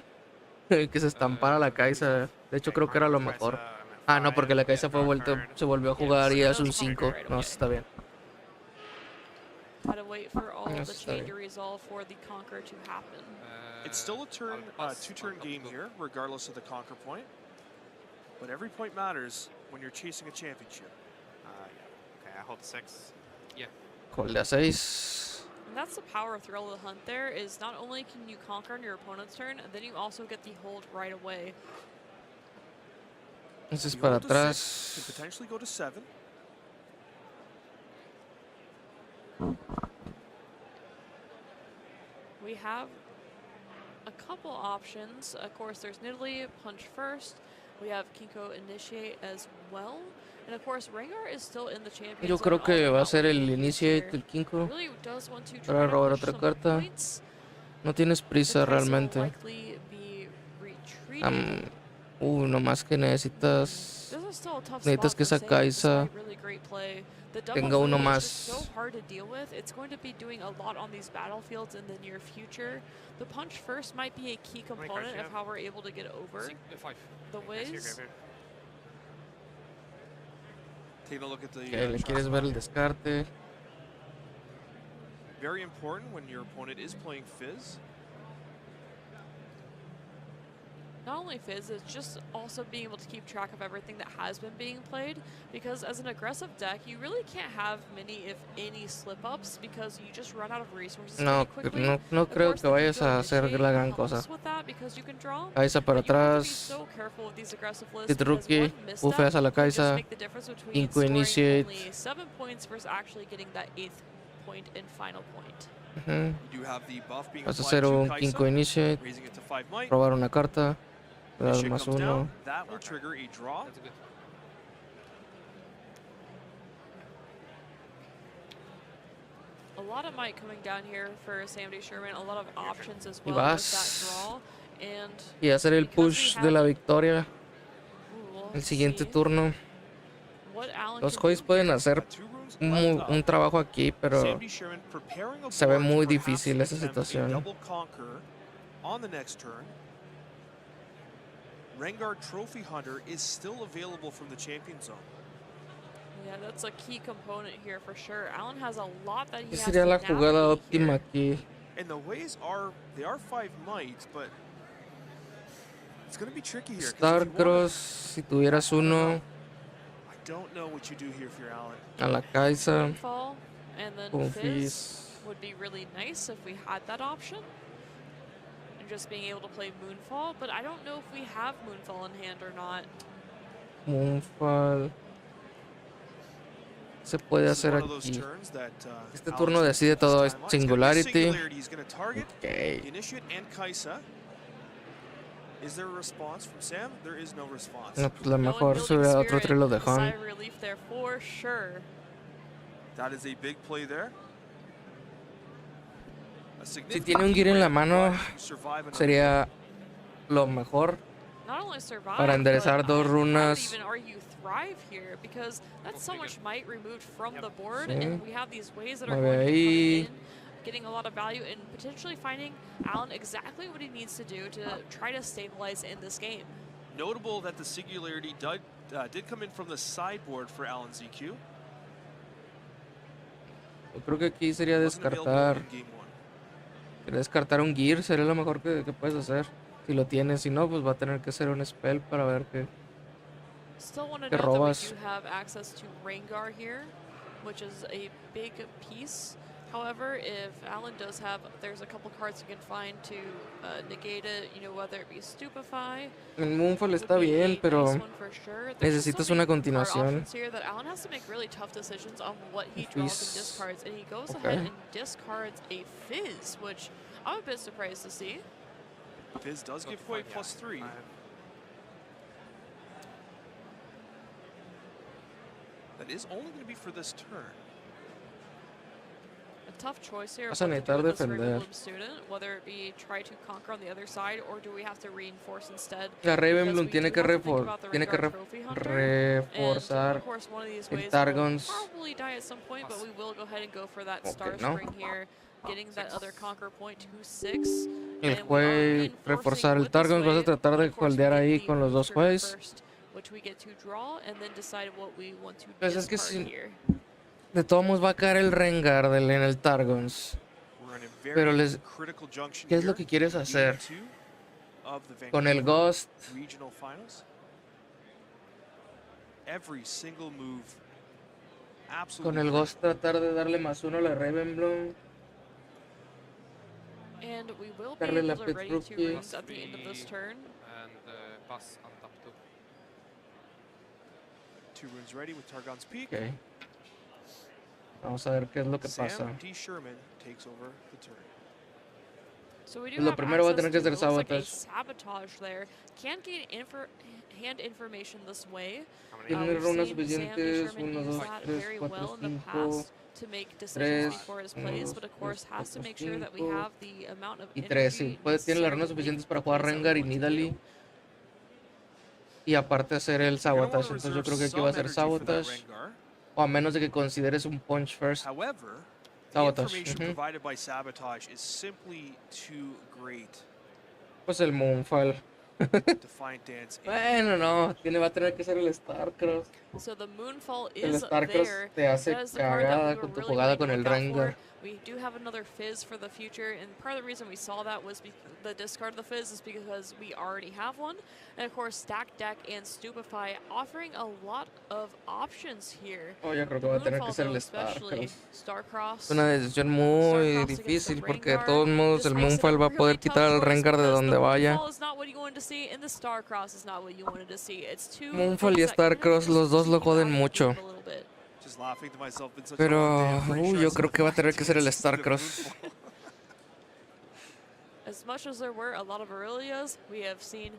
que se estampara la Kaisa. De hecho creo que era lo mejor. Ah, no, porque la Kaisa se volvió a jugar y es un 5. No, está bien. Had to wait for all No, the está chain bien. to resolve for the Conquer to happen. It's still a two-turn game here, regardless of the conquer point. But every point matters when you're chasing a championship. Yeah. Okay, I hold 6. Con de a 6. And that's the power of Thrill of the Hunt there, is not only can you conquer on your opponent's turn, then you also get the hold right away. Ese es You para hold to 6, atrás. can potentially go to 7. We have a couple options. Of course, there's Nidalee, Punch First. We have Kinko Initiate as well. And of course, Rengar is still in the champion. Yo creo que va a ser el Initiate, el Kinko. Really does want to Para try to robar push otra some carta. points. No tienes prisa The Kai'Sa will realmente. likely be retreating. Nomás que necesitas. This is still a tough Necesitas spot que for esa Sam, Kai'Sa despite really great play. The double tenga uno Thrill is más. just so hard to deal with. It's going to be doing a lot on these battlefields in the near future. The Punch First might be a key component of how we're able to get over the ways. Taking a look at the Que le quieres ver el descarte. very important when your opponent is playing Fizz. Not only Fizz, it's just also being able to keep track of everything that has been being played, because as an aggressive deck, you really can't have many, if any, slip-ups, because you just run out of resources No, pretty quickly. no Of creo course, que the vayas Kinko a hacer Initiate la gran helps cosa. with that because you can draw, Kaisa para but you have to be atrás. so careful with these aggressive lists, Hit because rookie, one misstep bufeas a la can just Kaisa. make the difference between Kinko scoring Initiate. only 7 points versus actually getting that 8th point and final point. Ujú. You do have the buff being Vas a applied hacer to un Kaisa, Kinko Initiate. raising it to 5 might. Robar una carta. Le das Initiate más comes 1. down, that will trigger a draw. A lot of might coming down here for Sam D. Sherman, a lot of options as Y well with vas. that draw. And Y hacer el because we push de have- la victoria. Ooh, we'll El siguiente see turno. what Alan Los can Hoys do pueden here. hacer Got 2 runes left up. un trabajo aquí, pero Sandy Sherman preparing a se ve board muy to perhaps difícil esa attempt a situación. double conquer on the next turn. Rengar Trophy Hunter is still available from the champion zone. Yeah, that's a key component here for sure. Alan has a lot that he ¿Qué has sería to la jugada navigate óptima here. aquí? And the ways are, they are 5 might, but it's going to be tricky here. 'Cause if you wanna- Starcross, si tuvieras uno. I don't know what you do here if you're Alan. A la Kaisa. Fall and then Con Fizz Fizz. would be really nice if we had that option. And just being able to play Moonfall, but I don't know if we have Moonfall in hand or not. Moonfall. Se puede This is hacer one of those aquí. turns that, Este Alan's turno gonna decide use todo. this Es time out. It's gonna be a Singularity. Singularity. He's going to target Ok. the Initiate and Kaisa. Is there a response from Sam? There is no response. No, pues lo No mejor Unyielding sería otro Spirit, trilo de a sigh Han. of relief there for sure. That is a big play there. A Si significant tiene un gear en la mano, required to survive another sería lo mejor. Not only survive, Para enderezar but dos I would runas. even argue thrive here, because that's so much might removed from the board, Sí. and we have these ways that are Mueve going to be ahí. coming in, getting a lot of value, and potentially finding Alan exactly what he needs to do to try to stabilize in this game. Notable that the Singularity did come in from the sideboard for Alan ZQ. Yo creo que aquí sería Wasn't available descartar. in game 1. Quería descartar un gear, sería lo mejor que puedes hacer. Si lo tienes, si no, pues va a tener que ser un spell para ver qué. Still want to Que note that we robas. do have access to Rengar here, which is a big piece. However, if Alan does have, there's a couple cards you can find to negate it, you know, whether it be Stupefy. El Moonfall would está be a bien, pero nice one for sure. There's just necesitas so una many card continuación. options here that Alan has to make really tough decisions on what he draws and Fizz. discards, and he goes Okay. ahead and discards a Fizz, which I'm a bit surprised to see. Fizz does give away +3. That is only going to be for this turn. A tough choice here. Vas a What to necesitar do with this defender. Ravenbloom student, whether it be try to conquer on the other side, or do we have to reinforce instead? La Ravenbloom Because we tiene do que, have to think about the Rengar Trophy Hunter. And reforzar of course, one of these el ways will Targons. probably die at some point, but we will go ahead and go for that Okay, Star no. Spring here, getting that other conquer point to 6. El And we are Huey, reinforcing reforzar el with this Targons. Vas a wave, tratar but de of course we holdear get ahí the con los dos booster Hueys. first, which we get to draw and then decide what we want to Pues es que discard si- here. De todos modos va a caer el Rengar en el Targons. We're in a very Pero les, critical junction ¿qué es lo here. que quieres hacer? Game 2 of the Con el Vancouver Ghost, Regional Finals. Every single move. Absolutely. con el Ghost tratar de darle +1 a la Ravenbloom. And we will be Darle la able to Pit ready 2 Rookie. runes at the end of this turn. And pass on top 2. 2 runes ready with Targon's Peak. Ok. Vamos a ver qué es lo que pasa. Sam D. Sherman takes over the turn. So we do Lo have primero va a access tener que to, hacer it looks like a sabotage. sabotage there. Can't gain hand information this way. Tiene We've runas seen suficientes, Sam D. 1, use 2, that 3, very 4, well in the 5, past to make decisions 3, before his 1, plays, 2, but of course 3, has to 4, make sure that we 5, have the amount of y 3, sí. energy Tiene las necessary runas to suficientes make para the jugar plays that we Rengar y want to Nidalee. do. Y aparte hacer el You're gonna wanna sabotage. Entonces yo reserve creo que aquí some va a ser energy for that sabotage. Rengar. O a menos de que consideres un punch first. However, the Sabotage. information provided by Sabotage is simply too great. Pues el Moonfall. Defiant Dance. Bueno, no. Va a tener que ser el Starcross. So the Moonfall El is Starcross there. te hace That is the card that cagada we were con tu really jugada going con to el look out Rengar. for. We do have another Fizz for the future, and part of the reason we saw that was the discard of the Fizz is because we already have one. And of course, Stack Deck and Stupefy offering a lot of options here. Oh, yo creo que va a tener que ser el especially Starcross. Starcross. Es una decisión muy Starcross difícil against the porque de Rengar. todos modos This el makes it Moonfall va a really poder tough quitar al choice Rengar de because donde the vaya. Moonfall is not what you wanted to see, and the Starcross is not what you wanted to see. It's two Moonfall y things that kind of Starcross, los dos lo keep you joden out of the mucho. game a little bit. Just laughing to myself. Been such a Pero long day. I'm pretty sure I yo said creo que va a tener que ser el Defiant Dance instead of Starcross. Moonfall. As much as there were a lot of Aurelias, we have seen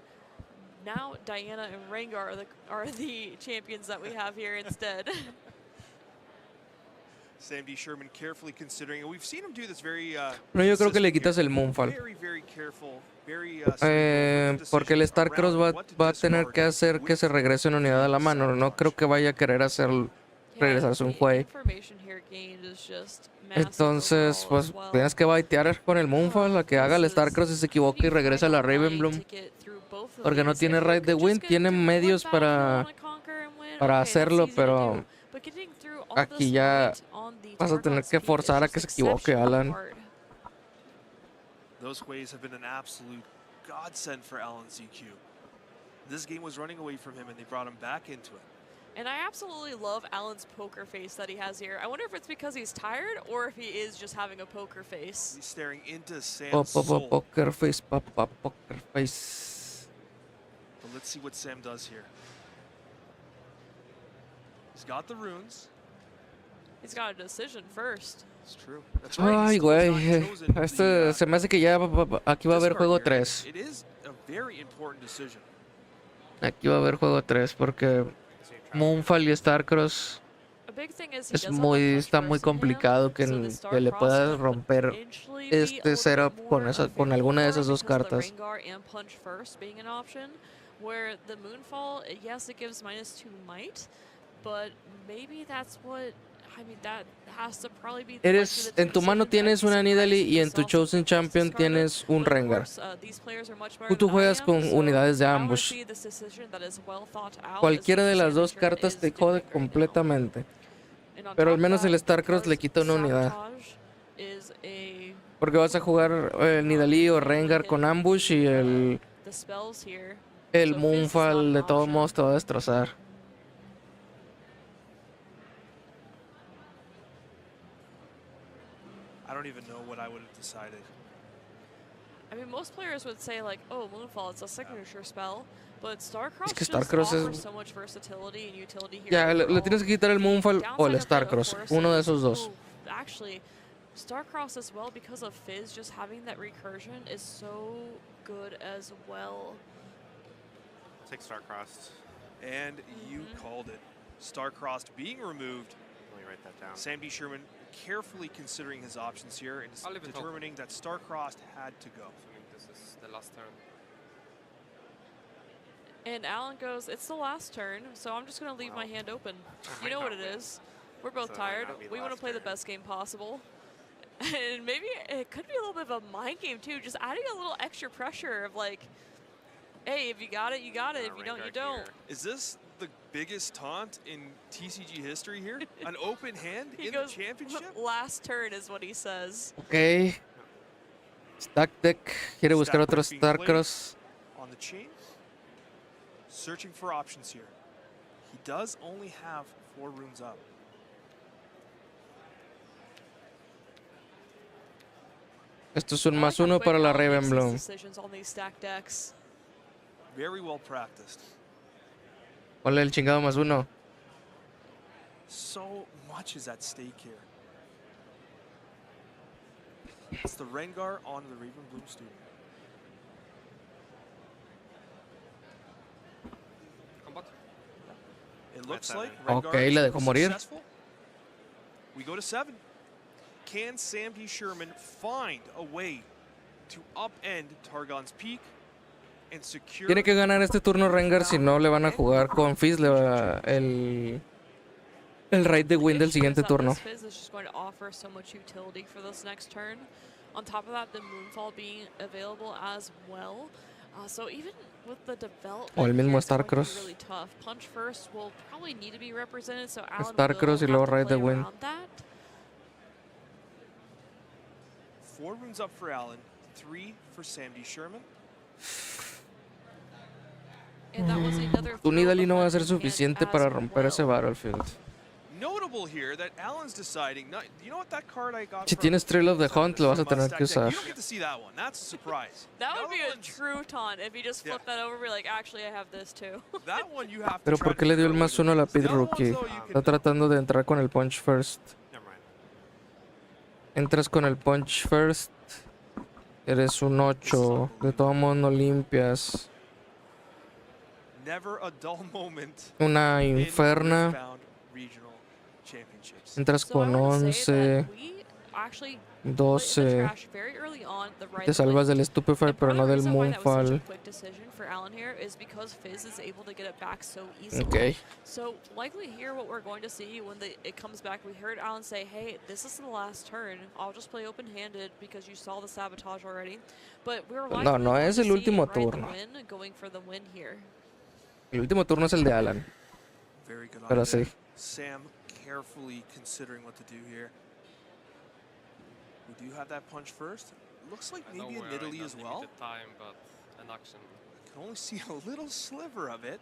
now Diana and Rengar are the champions that we have here instead. Sam D. Sherman carefully considering, and we've seen him do this very. No, yo creo que le consistent quitas here. el Moonfall. Very careful, very cerebral Porque el decisions Starcross around what to va a tener discard que hacer que with se regrese una unidad a la mano. No creo que vaya a querer hacer regresarse un the Huey. information here gained is just massive Entonces, overall pues as well. tienes que baitear con el Moonfall a que haga el This is Starcross y se equivoque y pretty regrese a la fine line Ravenbloom. to get through both of Porque no these. tiene If we right de could win, just get tiene through one medios battlefield on a conquer and win, para okay, that's hacerlo, easy to pero do. But getting through all aquí this ya might on the vas a tener Targon's que Peak is forzar a just que se equivoque, exceptionally Alan. hard. Those ways have been an absolute godsend for Alan ZQ. This game was running away from him, and they brought him back into it. And I absolutely love Alan's poker face that he has here. I wonder if it's because he's tired or if he is just having a poker face. He's staring into Sam's soul. Poker face, poker face. But let's see what Sam does here. He's got the runes. He's got a decision first. It's true. That's right. Ay, He still has güey. not chosen Este se me hace que ya aquí va a haber discard juego here. 3. It is a very important decision. Aquí va a haber juego 3 porque Moonfall y Starcross A big thing is he es does have muy, a está punch muy first in hand, complicado que, so the que le Starcross puedas could romper potentially be a este little setup bit con, more con alguna de available esas dos because of the cartas. Rengar and punch first being an option, where the Moonfall, yes, it gives -2 might, but maybe that's what. I mean, that has to probably be the Eres, en tu mano tienes una Nidalee y en tu Chosen Champion tienes un Rengar. Tú juegas con unidades de ambush. Cualquiera de las dos cartas te jode completamente. Pero al menos el Starcross le quita una unidad. Porque vas a jugar Nidalee o Rengar con ambush y el Moonfall de todos modos te va a destrozar. I don't even know what I would have decided. I mean, most players would say like, "Oh, Moonfall, it's a signature spell," but Starcross que just Starcross offers es- so much versatility and utility here. Ya, le overall. tienes que quitar el Moonfall o el Downside of it, of Starcross. course, Uno de is- esos dos. ooh, actually, Starcross as well, because of Fizz, just having that recursion is so good as well. Take Starcross. And you called it. Star-Crossed being removed. Let me write that down. Sam D. Sherman carefully considering his options here and I'll leave it determining that Star-Crossed had to go. Assuming this is the last turn. And Alan goes, it's the last turn, so I'm just going to leave my hand open. You know what it is. We're both So it might tired. not be the We want to last play the turn. best game possible. And maybe it could be a little bit of a mind game, too. Just adding a little extra pressure of like, hey, if you got it, you got it. If you don't, you don't. Is this the biggest taunt in TCG history here? An open hand He in goes, the championship? last turn is what he says. Ok. Stack deck. Quiere buscar Stack otro deck being played. Starcross. On the chain. Searching for options here. He does only have 4 runes up. Esto es un más I like how uno quick para la Alan makes these Ravenbloom. decisions on these stack decks. Very well practiced. Ponle el chingado más uno. So much is at stake here. It's the Rengar on the Ravenbloom student. Combat. It looks seven. like Rengar Ok, is la dejó morir. successful. We go to 7. Can Sam D. Sherman find a way to upend Targon's peak and secure? Tiene que ganar este turno Rengar, si no le van a jugar con Fizz el raid de win del siguiente turno. This Fizz is just going to offer so much utility for this next turn. On top of that, the Moonfall being available as well. So even with the development, O el mismo it's going to be Starcross. really tough. Punch first will probably need to be represented, so Alan Starcross y will luego have to raid de play win. around that. 4 runes up for Allen, 3 for Sam D. Sherman. And that was another Tu throw Nidalee no va a ser behind him suficiente as para romper ese well. Battlefield. Notable here that Allen's deciding, not, you know what that card I got Si from- tienes Thrill of the Hunt, lo vas a from, tener Stack que Deck? usar. You don't get to see that one. That's a surprise. That The would be other a ones- true taunt if you just Yeah. flip that over and be like, actually, I have this too. That one you have to Pero try ¿por to qué le dio el figure out más uno a la what it is. Pit The other ones, Rookie? though, you Está can- tratando de entrar con el Punch First. Never mind. Entras con el Punch First. Eres un 8. De todos modos no limpias. Never a dull moment Una in Inferna. Riftbound Regional Championships. Entras So I con wanna say 11. that we actually put in the 12. trash very early on the right Te salvas del Stupefy, And pero part no of the del reason why that was such a Moonfall. quick decision for Alan here is because Fizz is able to get it back so easily. Ok. So likely here what we're going to see when it comes back, we heard Alan say, hey, this is the last turn. I'll just play open-handed because you saw the sabotage already. But we're likely No, no going es to el see último Ride the turno. Win going for the win here. El último turno es el de Alan. Very good Pero idea. sí. Sam carefully considering what to do here. We do have that punch first. Looks like I know maybe a we're in Nidalee as well. limited time, but an action. Can only see a little sliver of it.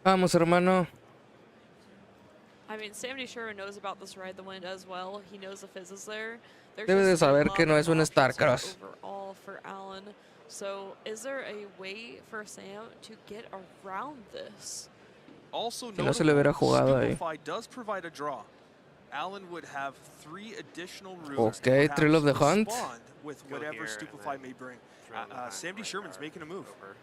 Vamos, hermano. I mean, Sam D. Sherman knows about this Ride the Wind as well. He knows the Fizz is there. There's Debe de just a saber lot que no of es un options here Starcross. overall for Alan. So, is there a way for Sam to get around this? Also Si no se le hubiera jugado ahí. Stupefy does provide a draw. Allen would have 3 additional runes. Okay, to Thrill of the perhaps Hunt. respond with Go whatever here and Stupefy then may bring. Thrill of the Hunt, Sam D. right Sherman's guard, making a move. over.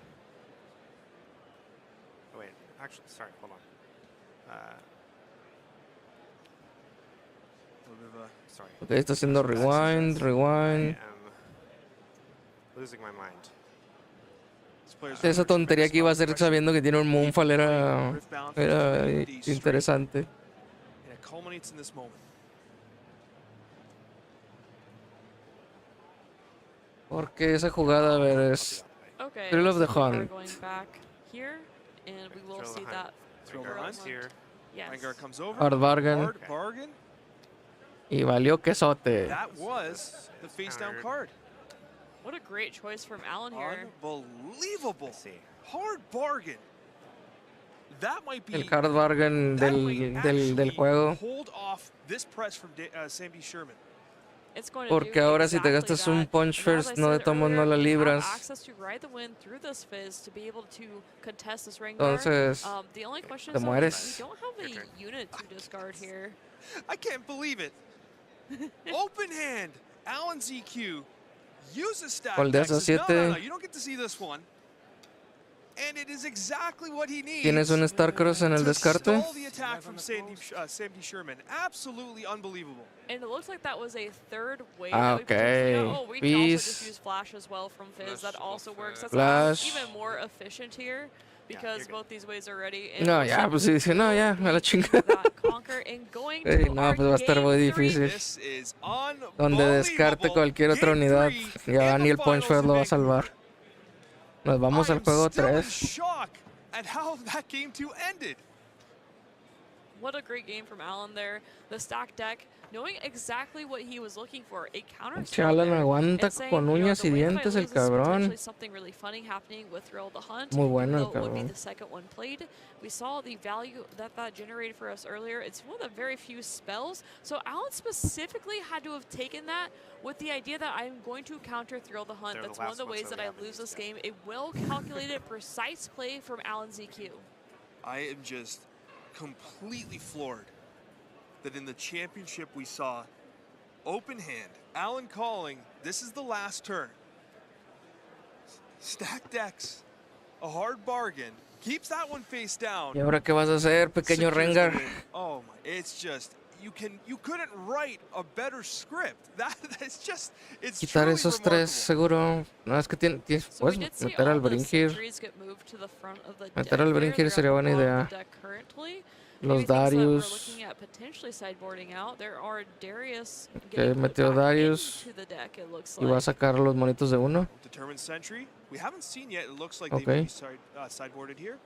Oh, wait, actually, sorry, hold on. A little bit of a Sorry. Ok, está haciendo rewind, rewind. I am losing my mind. this player's Esa under tontería que iba a hacer tremendous sabiendo que tiene un Moonfall era, Riftbound for era 3 days straight, interesante. and it culminates in this moment. Porque esa jugada, a ver, es... Okay, Thrill of the looks like we are Hunt. going back here, and we will Thrill of the see Hunt. that. Thrill of the Rengar Hunt. is here. Yes. Rengar comes over. Hard bargain. Hard bargain. Y valió quesote. That was the face down Countered. card. What a great choice from Alan here. Unbelievable. Let's see. Hard bargain. That might be El hard bargain that del, might del actually juego. hold off this press from Sam D. Sherman. It's going to Porque do ahora si te exactly gastas un that. punch And as first, I no de said todos modos no earlier, la we have libras. access to ride the wind through this Fizz to be able to contest this Rengar. Entonces, The only question te is though, mueres. we don't have Your a turn. unit to discard here. I can't believe it. Open hand. Allen ZQ. Use a stack. Holdeas a deck. Says, no, no, no, 7. you don't get to see this one. And it is exactly what he needs. Tienes un Starcross en el to descarte. stall the attack from Sandy Sherman. Absolutely unbelievable. And it looks like that was a third wave. Ah, that we potentially okay. got. Oh, we can also just Peace. use Flash as well from Fizz. That also works. That's Flash. even more efficient here because you're good. both these waves are ready. No, ya, pues sí, sí, no, ya, a la chingada. Ey, no, pues va a estar muy difícil. This is Donde descarte cualquier otra unidad, ya ni el Punch First lo va a salvar. Nos vamos al juego 3. Shock at how that game 2 ended. What a great game from Alan there. The stack deck, knowing exactly what he was looking for, a counter. Alan aguanta con uñas y dientes el cabrón. Something really funny happening with Thrill the Hunt. Muy bueno el Would be cabrón. the second one played. We saw the value that generated for us earlier. It's one of the very few spells. So Alan specifically had to have taken that with the idea that I'm going to counter Thrill the Hunt. That's one of the ways that I lose this game. A well-calculated, precise play from Alan ZQ. I am just completely floored that in the championship we saw open hand, Alan calling, this is the last turn. Stack decks, a hard bargain, keeps that one face down. ¿Y ahora qué vas a hacer, pequeño Rengar? Oh my, it's just, you couldn't write a better script. That's just, it's Quitar truly esos remarkable. tres, seguro. No, es que tienes, puedes meter al Brinkir. Meter al Brinkir sería buena idea. Los Darius. Ok, metió Darius. Y va a sacar los monitos de uno. Determined Sentry. We haven't seen yet. It looks like Okay. they may be sideboarded here.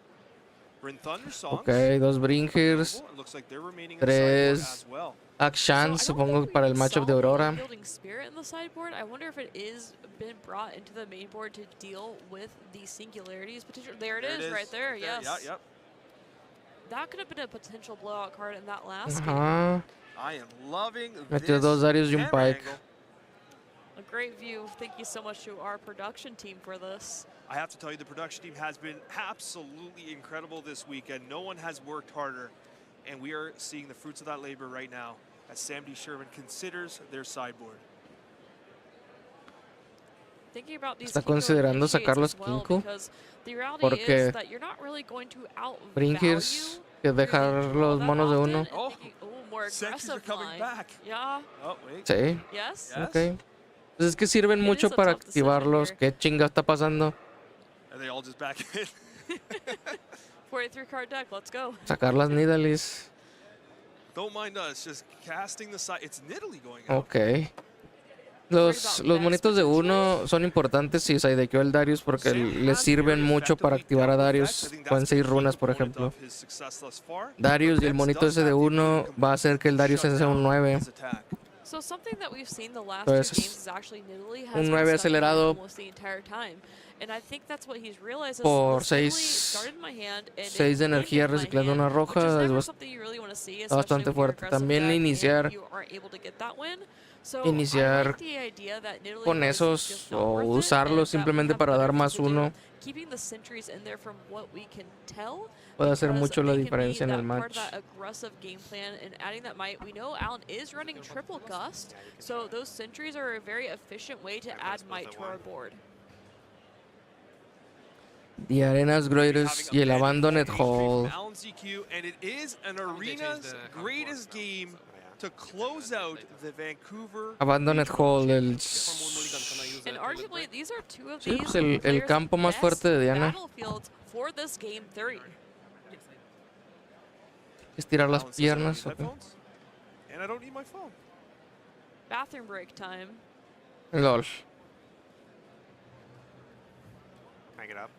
Bryn Thunder Songs. Ok, dos Brinkirs. It looks like they're remaining Tres. on sideboard as well. Action, supongo, para el matchup de Aurora. Spirit in the sideboard. I wonder if it is been brought into the main board to deal with the singularities. There it is, right there. Yes. Yeah, yep. That could have been a potential blowout card in that last game. Ajá. I am loving Metió this dos Darius y un camera Pike. angle. A great view. Thank you so much to our production team for this. I have to tell you, the production team has been absolutely incredible this weekend. No one has worked harder, and we are seeing the fruits of that labor right now as Sam D. Sherman considers their sideboard. Thinking about these Está Kinko considerando initiates sacarlos as well, Kinko, because the reality porque is that you're not really going to Brinkirs, outvalue que dejar your los that monos de often uno. and thinking, more Sentries are aggressive coming line. back. Yeah. Oh, wait. Sí. Yes. Yes. Ok. Pues es que sirven It mucho is a para tough decision activarlos. here. ¿Qué chinga está pasando? Are they all just back in? 43 card deck. Let's go. Sacar las Nidalis. Don't mind us, just casting the side. It's Nidalee going out. Ok. Los monitos de uno son importantes si sidequeó el Darius porque les sirven mucho para activar a Darius. Pueden 6 runas, por ejemplo. Darius y el monito ese de uno va a hacer que el Darius sea un 9. So something that we've seen the last Entonces, two games is actually Nidalee has un been 9 studying acelerado almost the entire time. And I think that's what he's realized is por this Nidalee 6 started in my hand and 6 de it energía ended in my reciclando hand, una which is roja. never Es something you really want to see, bastante especially when you're fuerte. aggressive También deck and iniciar you aren't able to get that win. So I iniciar like the idea that Nidalee con is esos just not o worth it, usarlos and that we simplemente have para better dar things más to do. 1 Keeping the sentries in there from what we can tell puede hacer because mucho la they can be diferencia en el that part of match. that aggressive game plan and adding that might. We know Alan is running triple gust, so those sentries are a very efficient way to add might to our board. The Arena's Greatest y el Abandoned Hall. Alan ZQ, and it is an arena's greatest game to close out the Vancouver. Abandoned Hall, el... And arguably, these are two of Sí, these pues el players' campo más best fuerte de Diana. battlefields for this game 3. Estirar las Alan says, "I don't piernas. need Ok. headphones, and I don't need my phone." Bathroom break time. LOL. Hang it up.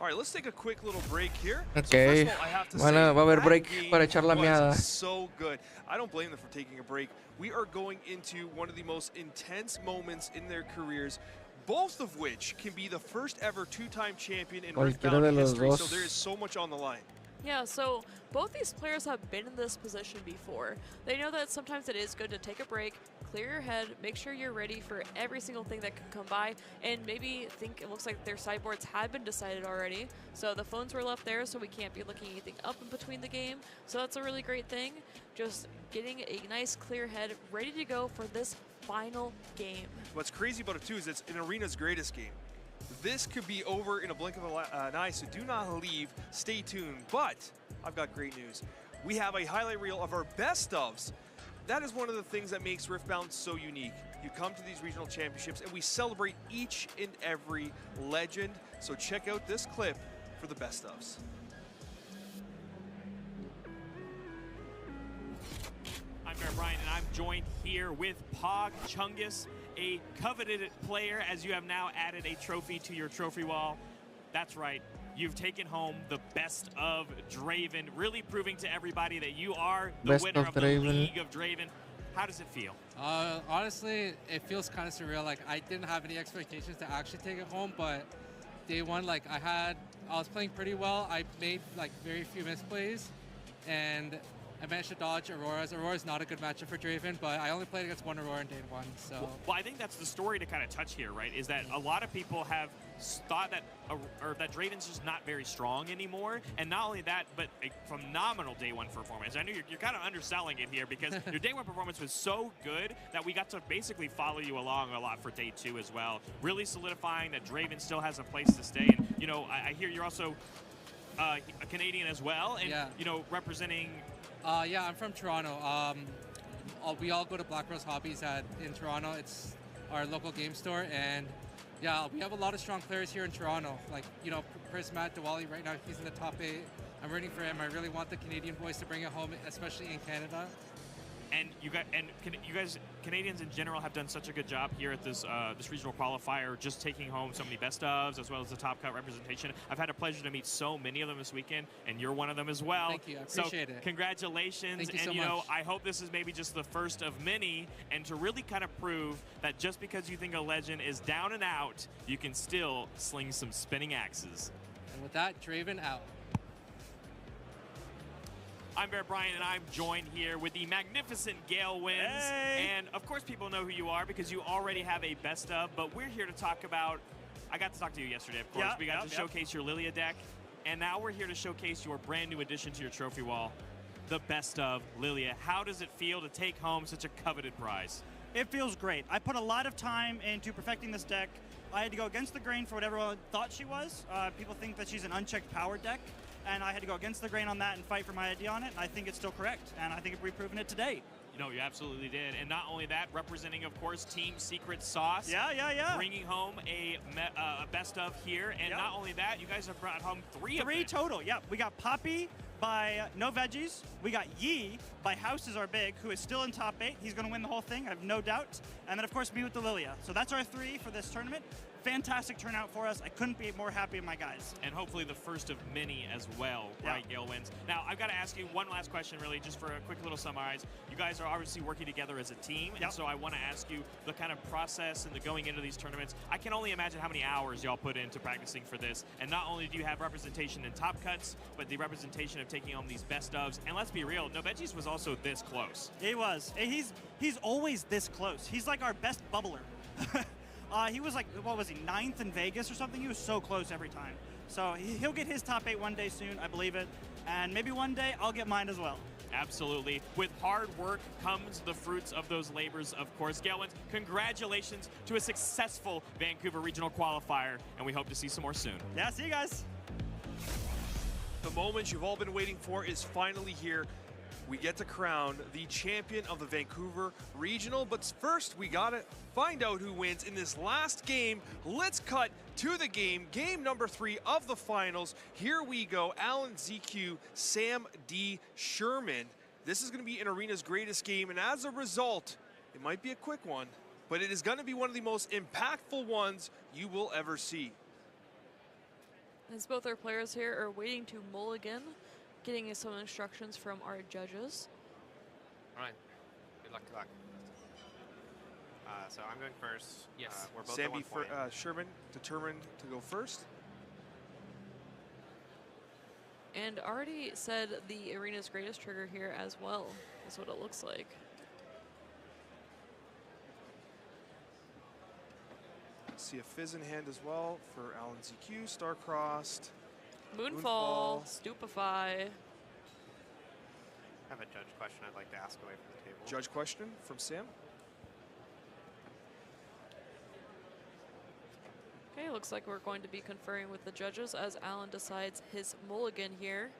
All right, let's take a quick little break here. Ok. So first of all, I have to say, Va a haber that break game para echar la was miada. so good. I don't blame them for taking a break. We are going into one of the most intense moments in their careers, both of which can be the first ever two-time champion in Cualquiera de Riftbound los history. So dos. there is so much on the line. Yeah, so both these players have been in this position before. They know that sometimes it is good to take a break, clear your head, make sure you're ready for every single thing that can come by, and maybe think it looks like their sideboards had been decided already. So the phones were left there, so we can't be looking anything up in between the game. So that's a really great thing. Just getting a nice clear head, ready to go for this final game. What's crazy about it too is it's an arena's greatest game. This could be over in a blink of an eye, so do not leave. Stay tuned. But I've got great news. We have a highlight reel of our best ofs. That is one of the things that makes Riftbound so unique. You come to these regional championships and we celebrate each and every legend. So check out this clip for the best ofs. I'm Bear Bryant, and I'm joined here with Pog Chungus, a coveted player, as you have now added a trophy to your trophy wall. That's right. You've taken home the best of Draven, really proving to everybody that you are the Best winner of of the Draven. League of Draven. How does it feel? Honestly, it feels kind of surreal. Like, I didn't have any expectations to actually take it home, but day one, like, I was playing pretty well. I made like very few misplays, and I managed to dodge Aurora's. Aurora's not a good matchup for Draven, but I only played against one Aurora in day one, so. Well, I think that's the story to kind of touch here, right? Is that a lot of people have thought that that Draven's just not very strong anymore, and not only that, but a phenomenal day one performance. I know you're kind of underselling it here because your day one performance was so good that we got to basically follow you along a lot for day two as well, really solidifying that Draven still has a place to stay. And you know, I hear you're also a Canadian as well, and yeah. you know, representing. Yeah, I'm from Toronto. We all go to Black Rose Hobbies in Toronto. It's our local game store, and yeah, we have a lot of strong players here in Toronto. Like, you know, Prismat, Diwali right now, he's in the top 8. I'm rooting for him. I really want the Canadian boys to bring it home, especially in Canada. And you guys, Canadians in general, have done such a good job here at this this regional qualifier, just taking home so many best ofs as well as the top cut representation. I've had a pleasure to meet so many of them this weekend, and you're one of them as well. Thank you, I appreciate it. Congratulations, Thank you and so you know, much. I hope this is maybe just the first of many, and to really kind of prove that just because you think a legend is down and out, you can still sling some spinning axes. And with that, Draven out. I'm Bear Bryant, and I'm joined here with the magnificent Gale Wins. Hey. And of course, people know who you are because you already have a best of, but we're here to talk about, I got to talk to you yesterday, of course. Yeah, We got to showcase your Lilia deck, and now we're here to showcase your brand new addition to your trophy wall, the best of Lilia. How does it feel to take home such a coveted prize? It feels great. I put a lot of time into perfecting this deck. I had to go against the grain for what everyone thought she was. People think that she's an unchecked power deck, and I had to go against the grain on that and fight for my idea on it, and I think it's still correct, and I think we've proven it today. You know, you absolutely did. And not only that, representing, of course, Team Secret Sauce. Yeah. Bringing home a best of here. And not only that, you guys have brought home three total, yeah. We got Poppy by No Veggies. We got Yi by Houses Are Big, who is still in top 8. He's going to win the whole thing, I have no doubt. And then, of course, me with the Lilia. So that's our 3 for this tournament. Fantastic turnout for us. I couldn't be more happy with my guys. And hopefully the first of many as well, right, Gale Wins. Now, I've got to ask you one last question, really, just for a quick little summarize. You guys are obviously working together as a team, and so I want to ask you the kind of process and the going into these tournaments. I can only imagine how many hours y'all put into practicing for this. And not only do you have representation in top cuts, but the representation of taking home these best ofs. And let's be real, No Veggies was also this close. He was. He's always this close. He's like our best bubbler. He was like, what was he, 9th in Vegas or something? He was so close every time. So he'll get his top 8 one day soon, I believe it. And maybe one day I'll get mine as well. Absolutely. With hard work comes the fruits of those labors, of course. Gale Wins, congratulations to a successful Vancouver Regional Qualifier, and we hope to see some more soon. Yeah, see you guys. The moment you've all been waiting for is finally here. We get to crown the champion of the Vancouver Regional, but first we gotta find out who wins in this last game. Let's cut to the game number 3 of the finals. Here we go, Alan ZQ, Sam D. Sherman. This is gonna be an arena's greatest game, and as a result, it might be a quick one, but it is gonna be one of the most impactful ones you will ever see. As both our players here are waiting to mulligan, getting some instructions from our judges. All right. Good luck. So I'm going first. Yes. We're both Sam at 1 point. Sherman determined to go first. And already said the arena's greatest trigger here as well, is what it looks like. See a fizz in hand as well for Alan ZQ, star-crossed. Moonfall, Stupefy. I have a judge question I'd like to ask away from the table. Judge question from Sam. Okay, Okay, looks like we're going to be conferring with the judges as Alan decides his mulligan here.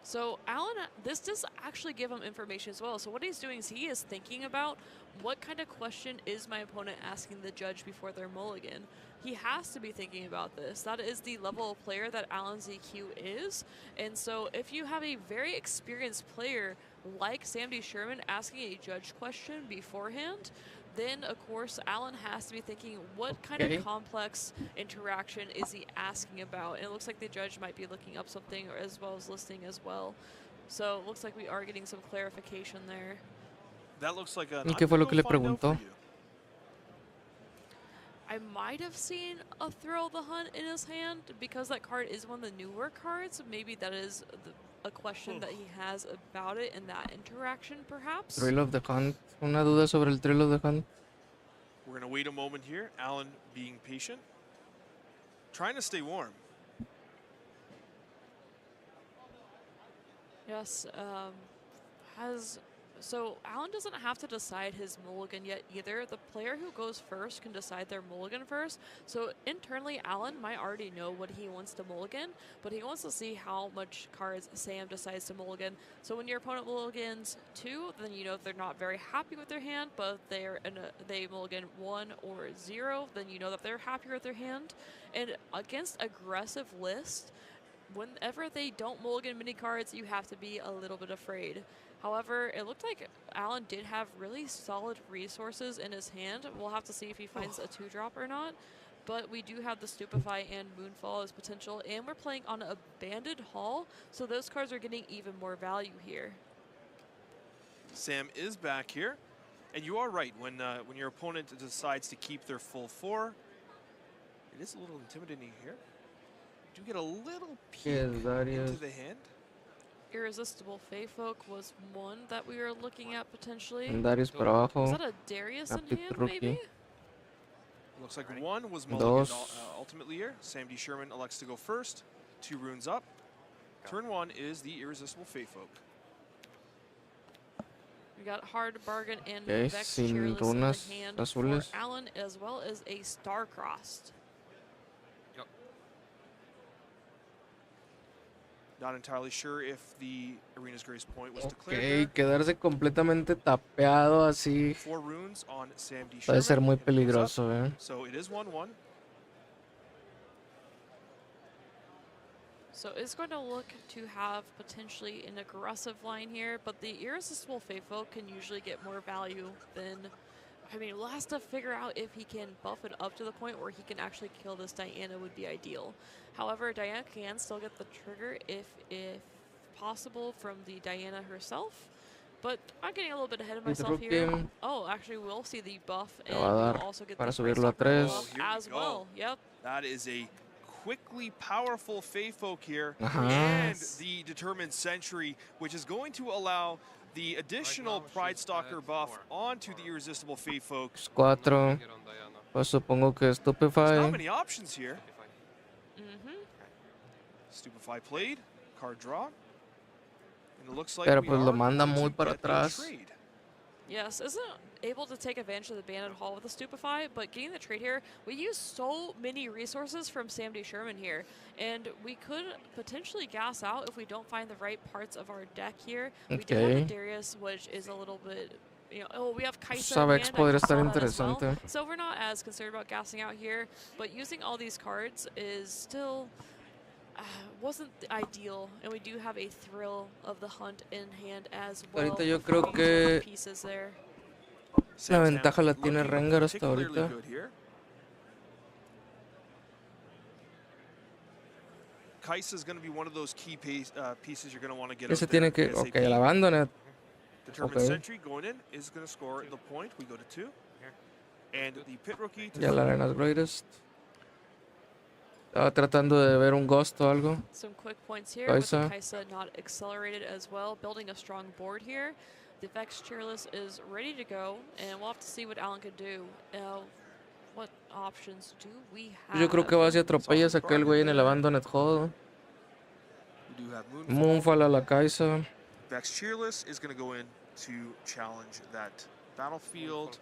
So Alan, this does actually give him information as well. So what he's doing is he is thinking about what kind of question is my opponent asking the judge before their mulligan. He has to be thinking about this. That is the level of player that Alan ZQ is. And so if you have a very experienced player like Sandy Sherman asking a judge question beforehand, then of course Alan has to be thinking what kind of complex interaction is he asking about. And it looks like the judge might be looking up something as well as listening as well. So it looks like we are getting some clarification there. That looks like an ¿Y qué fue lo que le preguntó? I might have seen a Thrill of the Hunt in his hand because that card is one of the newer cards. Maybe that is a question that he has about it and that interaction, perhaps. Thrill of the Hunt. Una duda sobre el Thrill of the Hunt. We're going to wait a moment here. Alan being patient. Trying to stay warm. Yes. So Alan doesn't have to decide his mulligan yet either. The player who goes first can decide their mulligan first. So internally, Alan might already know what he wants to mulligan, but he wants to see how much cards Sam decides to mulligan. So when your opponent mulligans 2, then you know they're not very happy with their hand, but they mulligan 1 or 0, then you know that they're happy with their hand. And against aggressive list, whenever they don't mulligan many cards, you have to be a little bit afraid. However, it looked like Alan did have really solid resources in his hand. We'll have to see if he finds a 2-drop or not. But we do have the Stupefy and Moonfall as potential, and we're playing on a Banded Hall, so those cards are getting even more value here. Sam is back here, and you are right. When your opponent decides to keep their full 4, it is a little intimidating here. You do get a little peek into the hand. Irresistible Feyfolk was one that we were looking at potentially. Darius para abajo. Was that a Darius in hand, maybe? Looks like 1 was mulliganed ultimately here. Sam D. Sherman elects to go first. 2 runes up. Turn 1 is the Irresistible Feyfolk. We got Hard Bargain and Vex Cheerless in the hand for Alan, as well as a Star-Crossed. Not entirely sure if the Arena's Grace point was Ok, declared. quedarse completamente tapeado así 4 runes on Sam D. puede ser muy Sherman. peligroso, ¿eh? So it is 1-1. So it's going to look to have potentially an aggressive line here, but the Irresistible Feyfolk can usually get more value than... I mean, we'll have to figure out if he can buff it up to the point where he can actually kill this Diana would be ideal. However, Diana can still get the trigger if possible from the Diana herself. But I'm getting a little bit ahead of myself here. Oh, actually, we'll see the buff and we'll also get the buff as well. Yep. That is a quickly powerful Feyfolk here. And the Determined Sentry, which is going to allow the additional Pride Stalker buff onto the Irresistible Feyfolk. 4. Pues supongo que Stupefy. Not many options here. Stupefy played, card draw. And it looks like Pero pues lo manda muy para atrás. Yes, isn't able to take advantage of the Banded Hall with the Stupefy, but getting the trade here, we use so many resources from Sam D. Sherman here, and we could potentially gas out if we don't find the right parts of our deck here. We do have the Darius, which is a little bit, you know, we have Kaisa in hand, podría estar interesante. so we're not as concerned about gassing out here, but using all these cards is still... wasn't ideal, and we do have a Thrill of the Hunt in hand as well. Ahorita yo creo que pieces there. la ventaja la tiene Rengar hasta ahorita. Kaisa is going to be one of those key pieces you're going to want to get. Ese tiene que, okay, el Abandoned. Determined Sentry going in is going to score the point. We go to 2, and the Pit Rookie. Ya la Arena's Greatest. Estaba tratando de ver un Ghost o algo. Some quick points here with the Kaisa not accelerated as well, building a strong board here. The Vex Cheerless is ready to go, and we'll have to see what Alan could do. What options do we have? Yo creo que va si atropellas a aquel güey en el Abandoned Hall. Moonfall a la Kaisa. Vex Cheerless is going to go in to challenge that battlefield.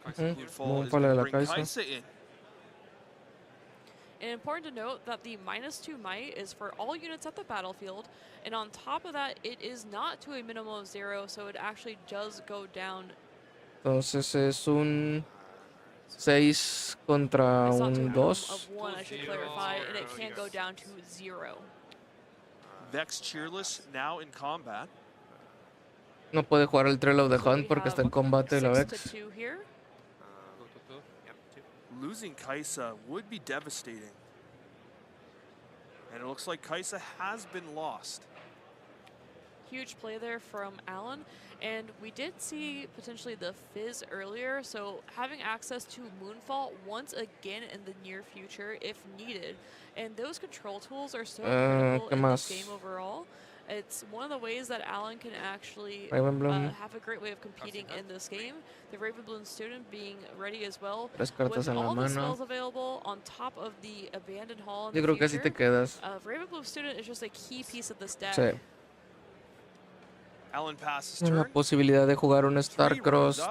Moonfall a la Kaisa. In. And important to note that the -2 might is for all units at the battlefield, and on top of that, it is not to a minimum of 0, so it actually does go down. Entonces es un 6 contra It's not to a un minimum 2. of 1, I should clarify, and it can go down to 0. Vex Cheerless now in combat. No puede jugar el Trail of the Hunt porque está en combate la 6 Vex. to 2 here. Losing Kaisa would be devastating. And it looks like Kaisa has been lost. Huge play there from Alan, and we did see potentially the Fizz earlier, so having access to Moonfall once again in the near future if needed. And those control tools are so critical in this game overall. It's one of the ways that Alan can actually have a great way of competing in this game. The Ravenbloom student being ready as well. With all the spells available on top of the Abandoned Hall in Yo the creo que así te quedas. Ravenbloom student is just a key piece of this deck. Sí. Alan passes La turn. posibilidad de jugar un Starcross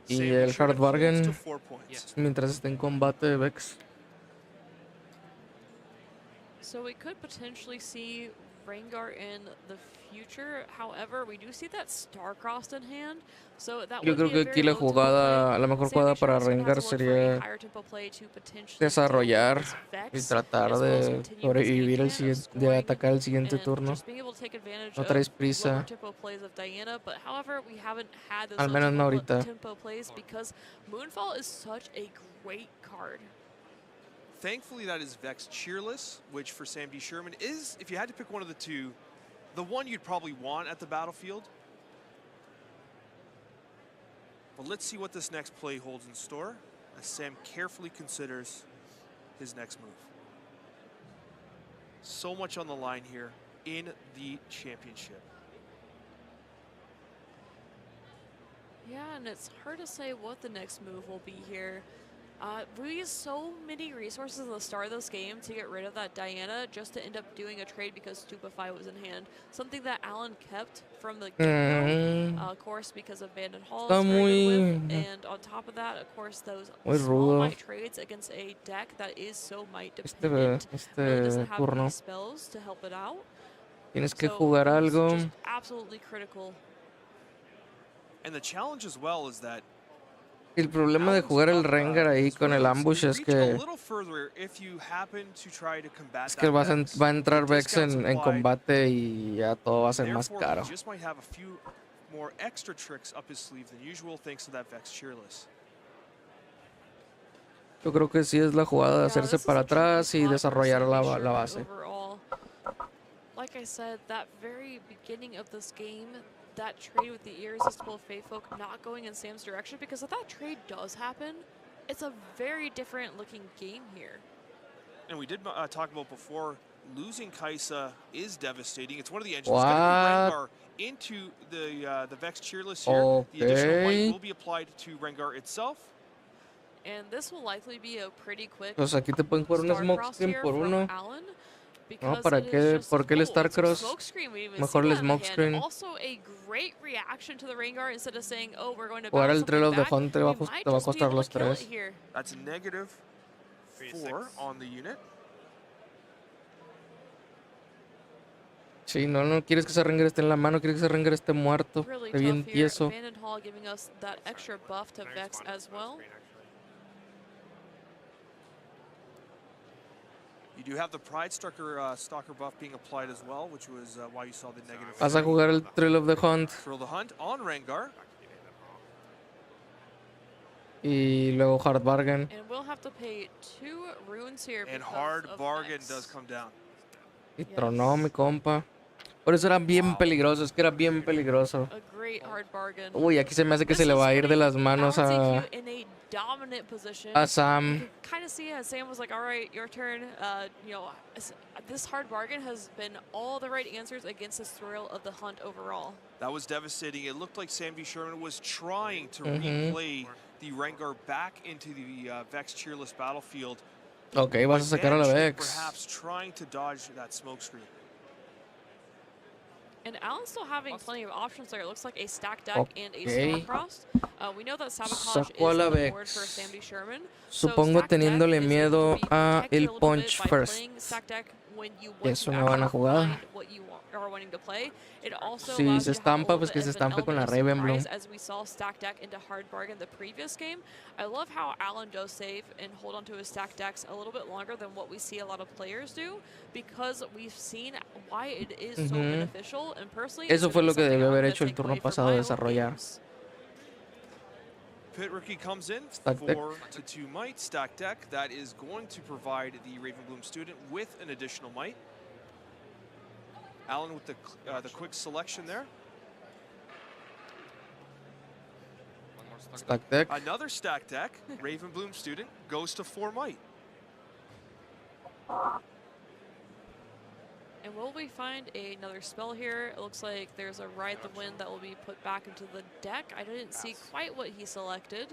y el Hard Bargain mientras esté en combate Vex. So we could potentially see Rengar in the future. However, we do see that Starcrossed in hand. So that Yo creo que aquí la jugada, la mejor jugada para Rengar sería desarrollar y tratar de sobrevivir el siguiente, de atacar el siguiente turno. No traes prisa. Al menos no ahorita. Moonfall is such a great card. Thankfully, that is Vex Cheerless, which for Sam D. Sherman is, if you had to pick one of the two, the one you'd probably want at the battlefield. But let's see what this next play holds in store as Sam carefully considers his next move. So much on the line here in the championship. Yeah, and it's hard to say what the next move will be here. We used so many resources at the start of this game to get rid of that Diana just to end up doing a trade because Stupefy was in hand. Something that Alan kept from the get-go, of course, because of Abandoned Hall and on top of that, of course, those small might trades against a deck that is so might dependent. Really doesn't have any spells to help it out. Tienes que jugar algo. Just absolutely critical. And the challenge as well is that el problema de jugar el Rengar ahí con el ambush es que va a entrar Vex en combate y ya todo va a ser más caro. Yo creo que sí es la jugada de hacerse para atrás y desarrollar la base. Like I said, that very beginning of this game, that trade with the Irresistible Faefolk not going in Sam's direction, because if that trade does happen, it's a very different looking game here. And we did talk about before, losing Kaisa is devastating. It's one of the engines that Rengar into the Vex Cheerless here. The additional might will be applied to Rengar itself. And this will likely be a pretty quick pues aquí te pueden jugar un Smokescreen por uno. No, ¿para qué? ¿Por qué el Starcross? Mejor el Smokescreen. Jugar el Trail of the Hunt te va a costar los 3. That's -4 on the unit. Sí, no quieres que ese Rengar esté en la mano, quieres que ese Rengar esté muerto, esté bien tieso. You do have the Pride Stalker buff being applied as well, which was why you saw the -3. Vas a jugar el Trail of the Hunt. Trail of the Hunt on Rengar. Y luego Hard Bargain. And we'll have to pay 2 runes here. And Hard Bargain does come down. Y tronó mi compa. Por eso era bien peligroso, es que era bien peligroso. Uy, aquí se me hace que se le va a ir de las manos a Sam. You can kind of see as Sam was like, all right, your turn. This Hard Bargain has been all the right answers against this Thrill of the Hunt overall. That was devastating. It looked like Sam D. Sherman was trying to replay the Rengar back into the Vex Cheerless battlefield. Ok, vas a sacar a la Vex. Perhaps trying to dodge that smokescreen. And Alan's still having plenty of options there. It looks like a stack deck and a Star-Crossed. We know that Sabotage Sacó a is la on the board for Vex. Sandy Sherman. Supongo Stack Deck teniéndole is miedo going to be a protected el a little bit punch by first. playing Stack Deck when you Que want es to una buena actually jugada. find what you are wanting to play. It also Si allows se you to have a estampa, little pues que bit se of an estampe con la element of Ravenbloom. surprise, as we saw Stack Deck into Hard Bargain the previous game. I love how Alan does save and hold onto his Stack Decks a little bit longer than what we see a lot of players do, because we've seen why it is so beneficial, and personally, Eso it's fue gonna lo be que something debió I'm haber gonna hecho el take turno away from pasado, my own desarrollar. games. Pit Rookie comes in, Stack deck. 4 to 2 might, stack deck. That is going to provide the Ravenbloom student with an additional might. Alan with the quick selection there. Stack deck. Another stack deck. Ravenbloom student goes to 4 might. And will we find another spell here? It looks like there's a Ride the Wind that will be put back into the deck. I didn't see quite what he selected.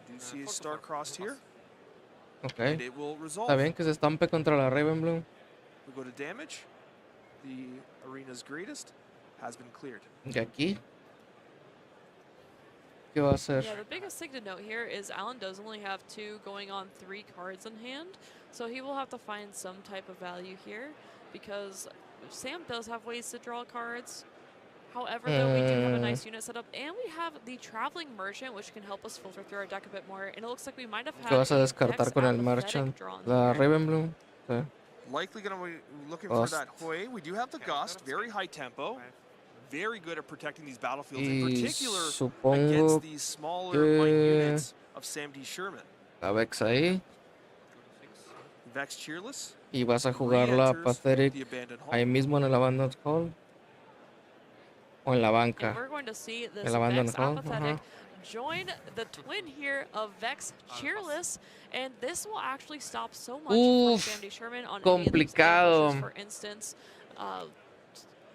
You do see a star-crossed here. Okay. And it will resolve. Está bien que se estampe contra la Ravenbloom. We go to damage. The arena's greatest has been cleared. Y aquí. ¿Qué va a hacer? Yeah, the biggest thing to note here is Alan does only have 2 going on 3 cards in hand, so he will have to find some type of value here, because Sam does have ways to draw cards. However, though, we do have a nice unit set up, and we have the Traveling Merchant, which can help us filter through our deck a bit more, and it looks like we might have had ¿Qué vas a a descartar Vex con el Apathetic Merchant? drawn La here. Ravenbloom. Sí. Likely going to be looking Gust. for that Hoi. We do have the Gust, very high tempo. Very good at protecting these battlefields, in Y particular supongo against these smaller might que units of Sam D. Sherman. la Vex ahí. Vex cheerless. Y vas a jugar la Re-enters Pathetic the abandoned hall. ahí mismo en el Abandoned Hall. O en la And banca. we're going to see this El Abandoned Vex Hall. Apathetic join the twin here of Vex Cheerless, and this will actually stop so much from Uf, Sandy Sherman on complicado. any of these ambushes, for instance.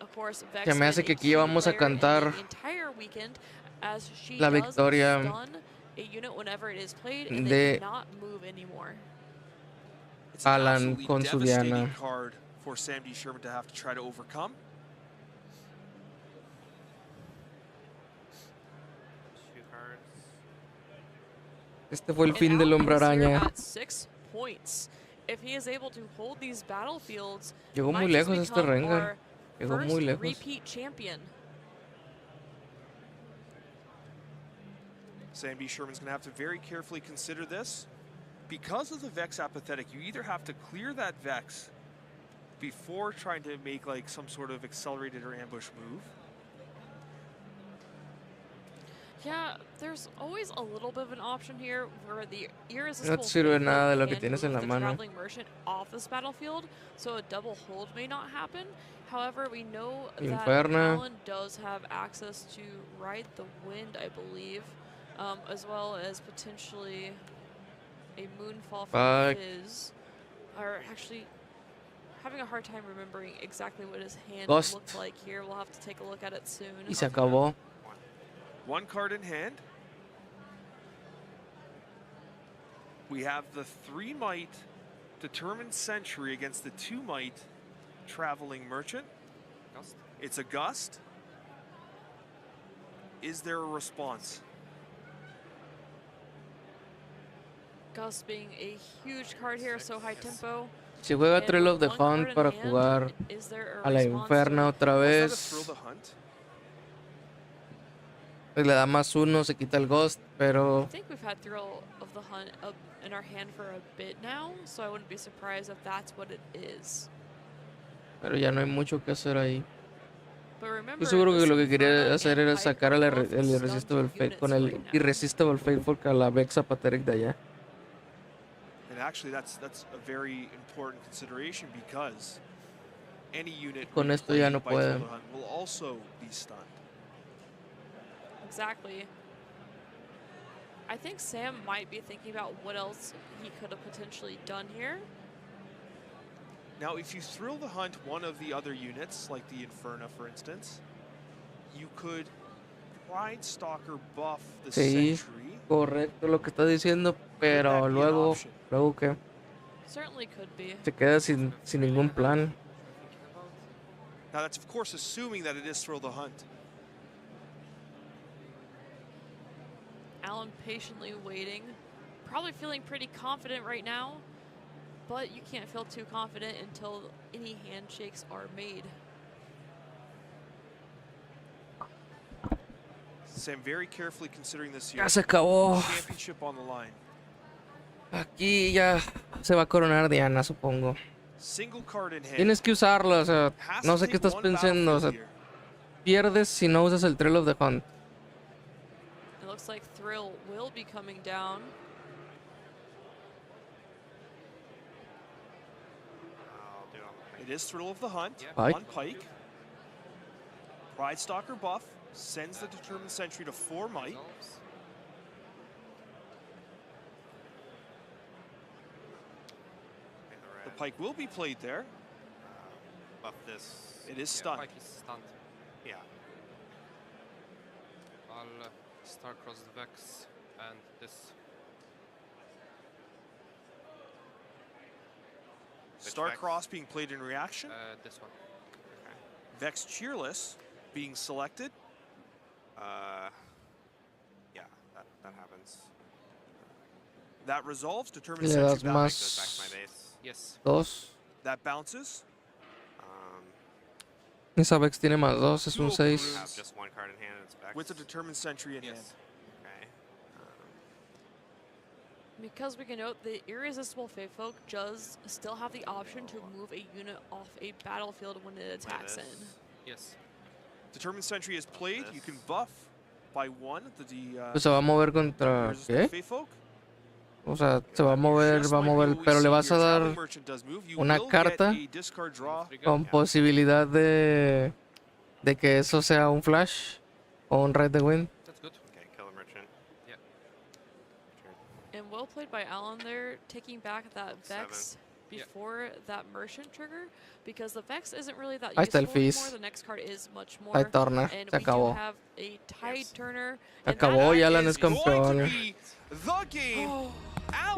Of course, Vex Se me hace been que a aquí key vamos a player in cantar the entire weekend, as she la does victoria stun a unit whenever it is played, and de they cannot move anymore. It's an Alan absolutely con su devastating Diana. card for Sam D. Sherman to have to try to overcome. Este fue el And fin del Alan Hombre is here Araña. at 6 points. If he is able to hold these battlefields, Llegó muy might just lejos este become Rengar. our Llegó first muy lejos. repeat champion. Sam D. Sherman's going to have to very carefully consider this. Because of the Vex Apathetic, you either have to clear that Vex before trying to make like some sort of accelerated or ambush move. Yeah, there's always a little bit of an option here where the No te sirve nada de lo que tienes en la mano. Traveling Merchant off this battlefield, so a double hold may not happen. However, we know that Inferno. Alan does have access to Ride the Wind, I believe, as well as potentially a Moonfall from Fizz. Or actually, having a hard time remembering exactly what his hand Ghost. looked like here. We'll have to take a look at it soon. Y se acabó. 1 card in hand. We have the 3 might Determined Sentry against the 2 might Traveling Merchant. It's a Gust. Is there a response? Gust being a huge card here, so high tempo. Si juega And Trail with of the one card Hunt in para hand, jugar is there a la response Inferna to it? otra Was that a vez. Thrill the Hunt? Pues le da +1, se quita el Ghost, I pero think we've had Thrill of the Hunt up in our hand for a bit now, so I wouldn't be surprised if that's what it is. ya no hay mucho que hacer ahí. But remember, Estoy seguro que this lo que quería Inferno hacer and era Pipe sacar are el both Irresistible stunned Fate units con el right now. Irresistible Fateful a la Vex Apathetic de allá. And actually, that's a very important consideration because any unit Con esto ya no played by puede. Thrill the Hunt will also be stunned. Exactly. I think Sam might be thinking about what else he could have potentially done here. Now, if you Thrill the Hunt one of the other units, like the Inferno, for instance, you could Pride Stalker buff the Sí, Sentry. correcto lo que está diciendo, pero Could that be an luego option? ¿qué? Certainly could be. Se queda sin ningún plan. Now that's of course assuming that it is Thrill the Hunt. Alan patiently waiting, probably feeling pretty confident right now, but you can't feel too confident until any handshakes are made. Sam very carefully considering this Ya year. se acabó. Championship on the line. Aquí ya se va a coronar Diana, supongo. Single card in hand. Tienes que usarlo, o sea, Has no to sé qué take estás one pensando, o sea, battlefield here. pierdes si no usas el Trail of the Hunt. It looks like Thrill will be coming down. It is Thrill of the Hunt Pike. on Pike. Pride Stalker buff sends the Determined Sentry to 4 might. The Pike will be played there. Buff this. It is stunned. Pike is stunned. Yeah. I'll Star-Cross the Vex and this. Star-Cross being played in reaction. This one. Vex Cheerless being selected. Yeah, that happens. That resolves. Determined Le Sentry das back. Goes back más to my base. Yes. 2. That bounces. Esa Vex tiene más 2, es un Two 6. Have just one card in hand and it's back. With the Determined Sentry in hand. Okay. Because we can note the Irresistible Fey Folk does still have the option to move a unit off a battlefield when it attacks in. Yes. Determined Sentry is played. You can buff by 1 Pues se va a mover contra... Irresistible ¿Qué? Fey Folk. O sea, se va a mover, pero le vas a dar una carta con posibilidad de que eso sea un flash o un Red the Wind. That's good. Okay, kill a merchant. Yeah. And well played by Alan there, taking back that Vex 7. before that Merchant trigger, because the Vex isn't really that Ahí está useful el anymore. Fizz. The next card is much more. Ahí torna, And se we do acabó. have a Tide Turner. Se and that acabó y is Alan es campeón. The game.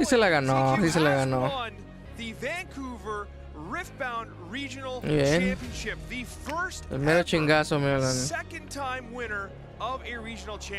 Y se la ganó, ZQ sí se la has ganó. won the Vancouver Riftbound Regional Bien. Championship. The first El mero ever chingazo, mi Alan. second time winner of a regional championship.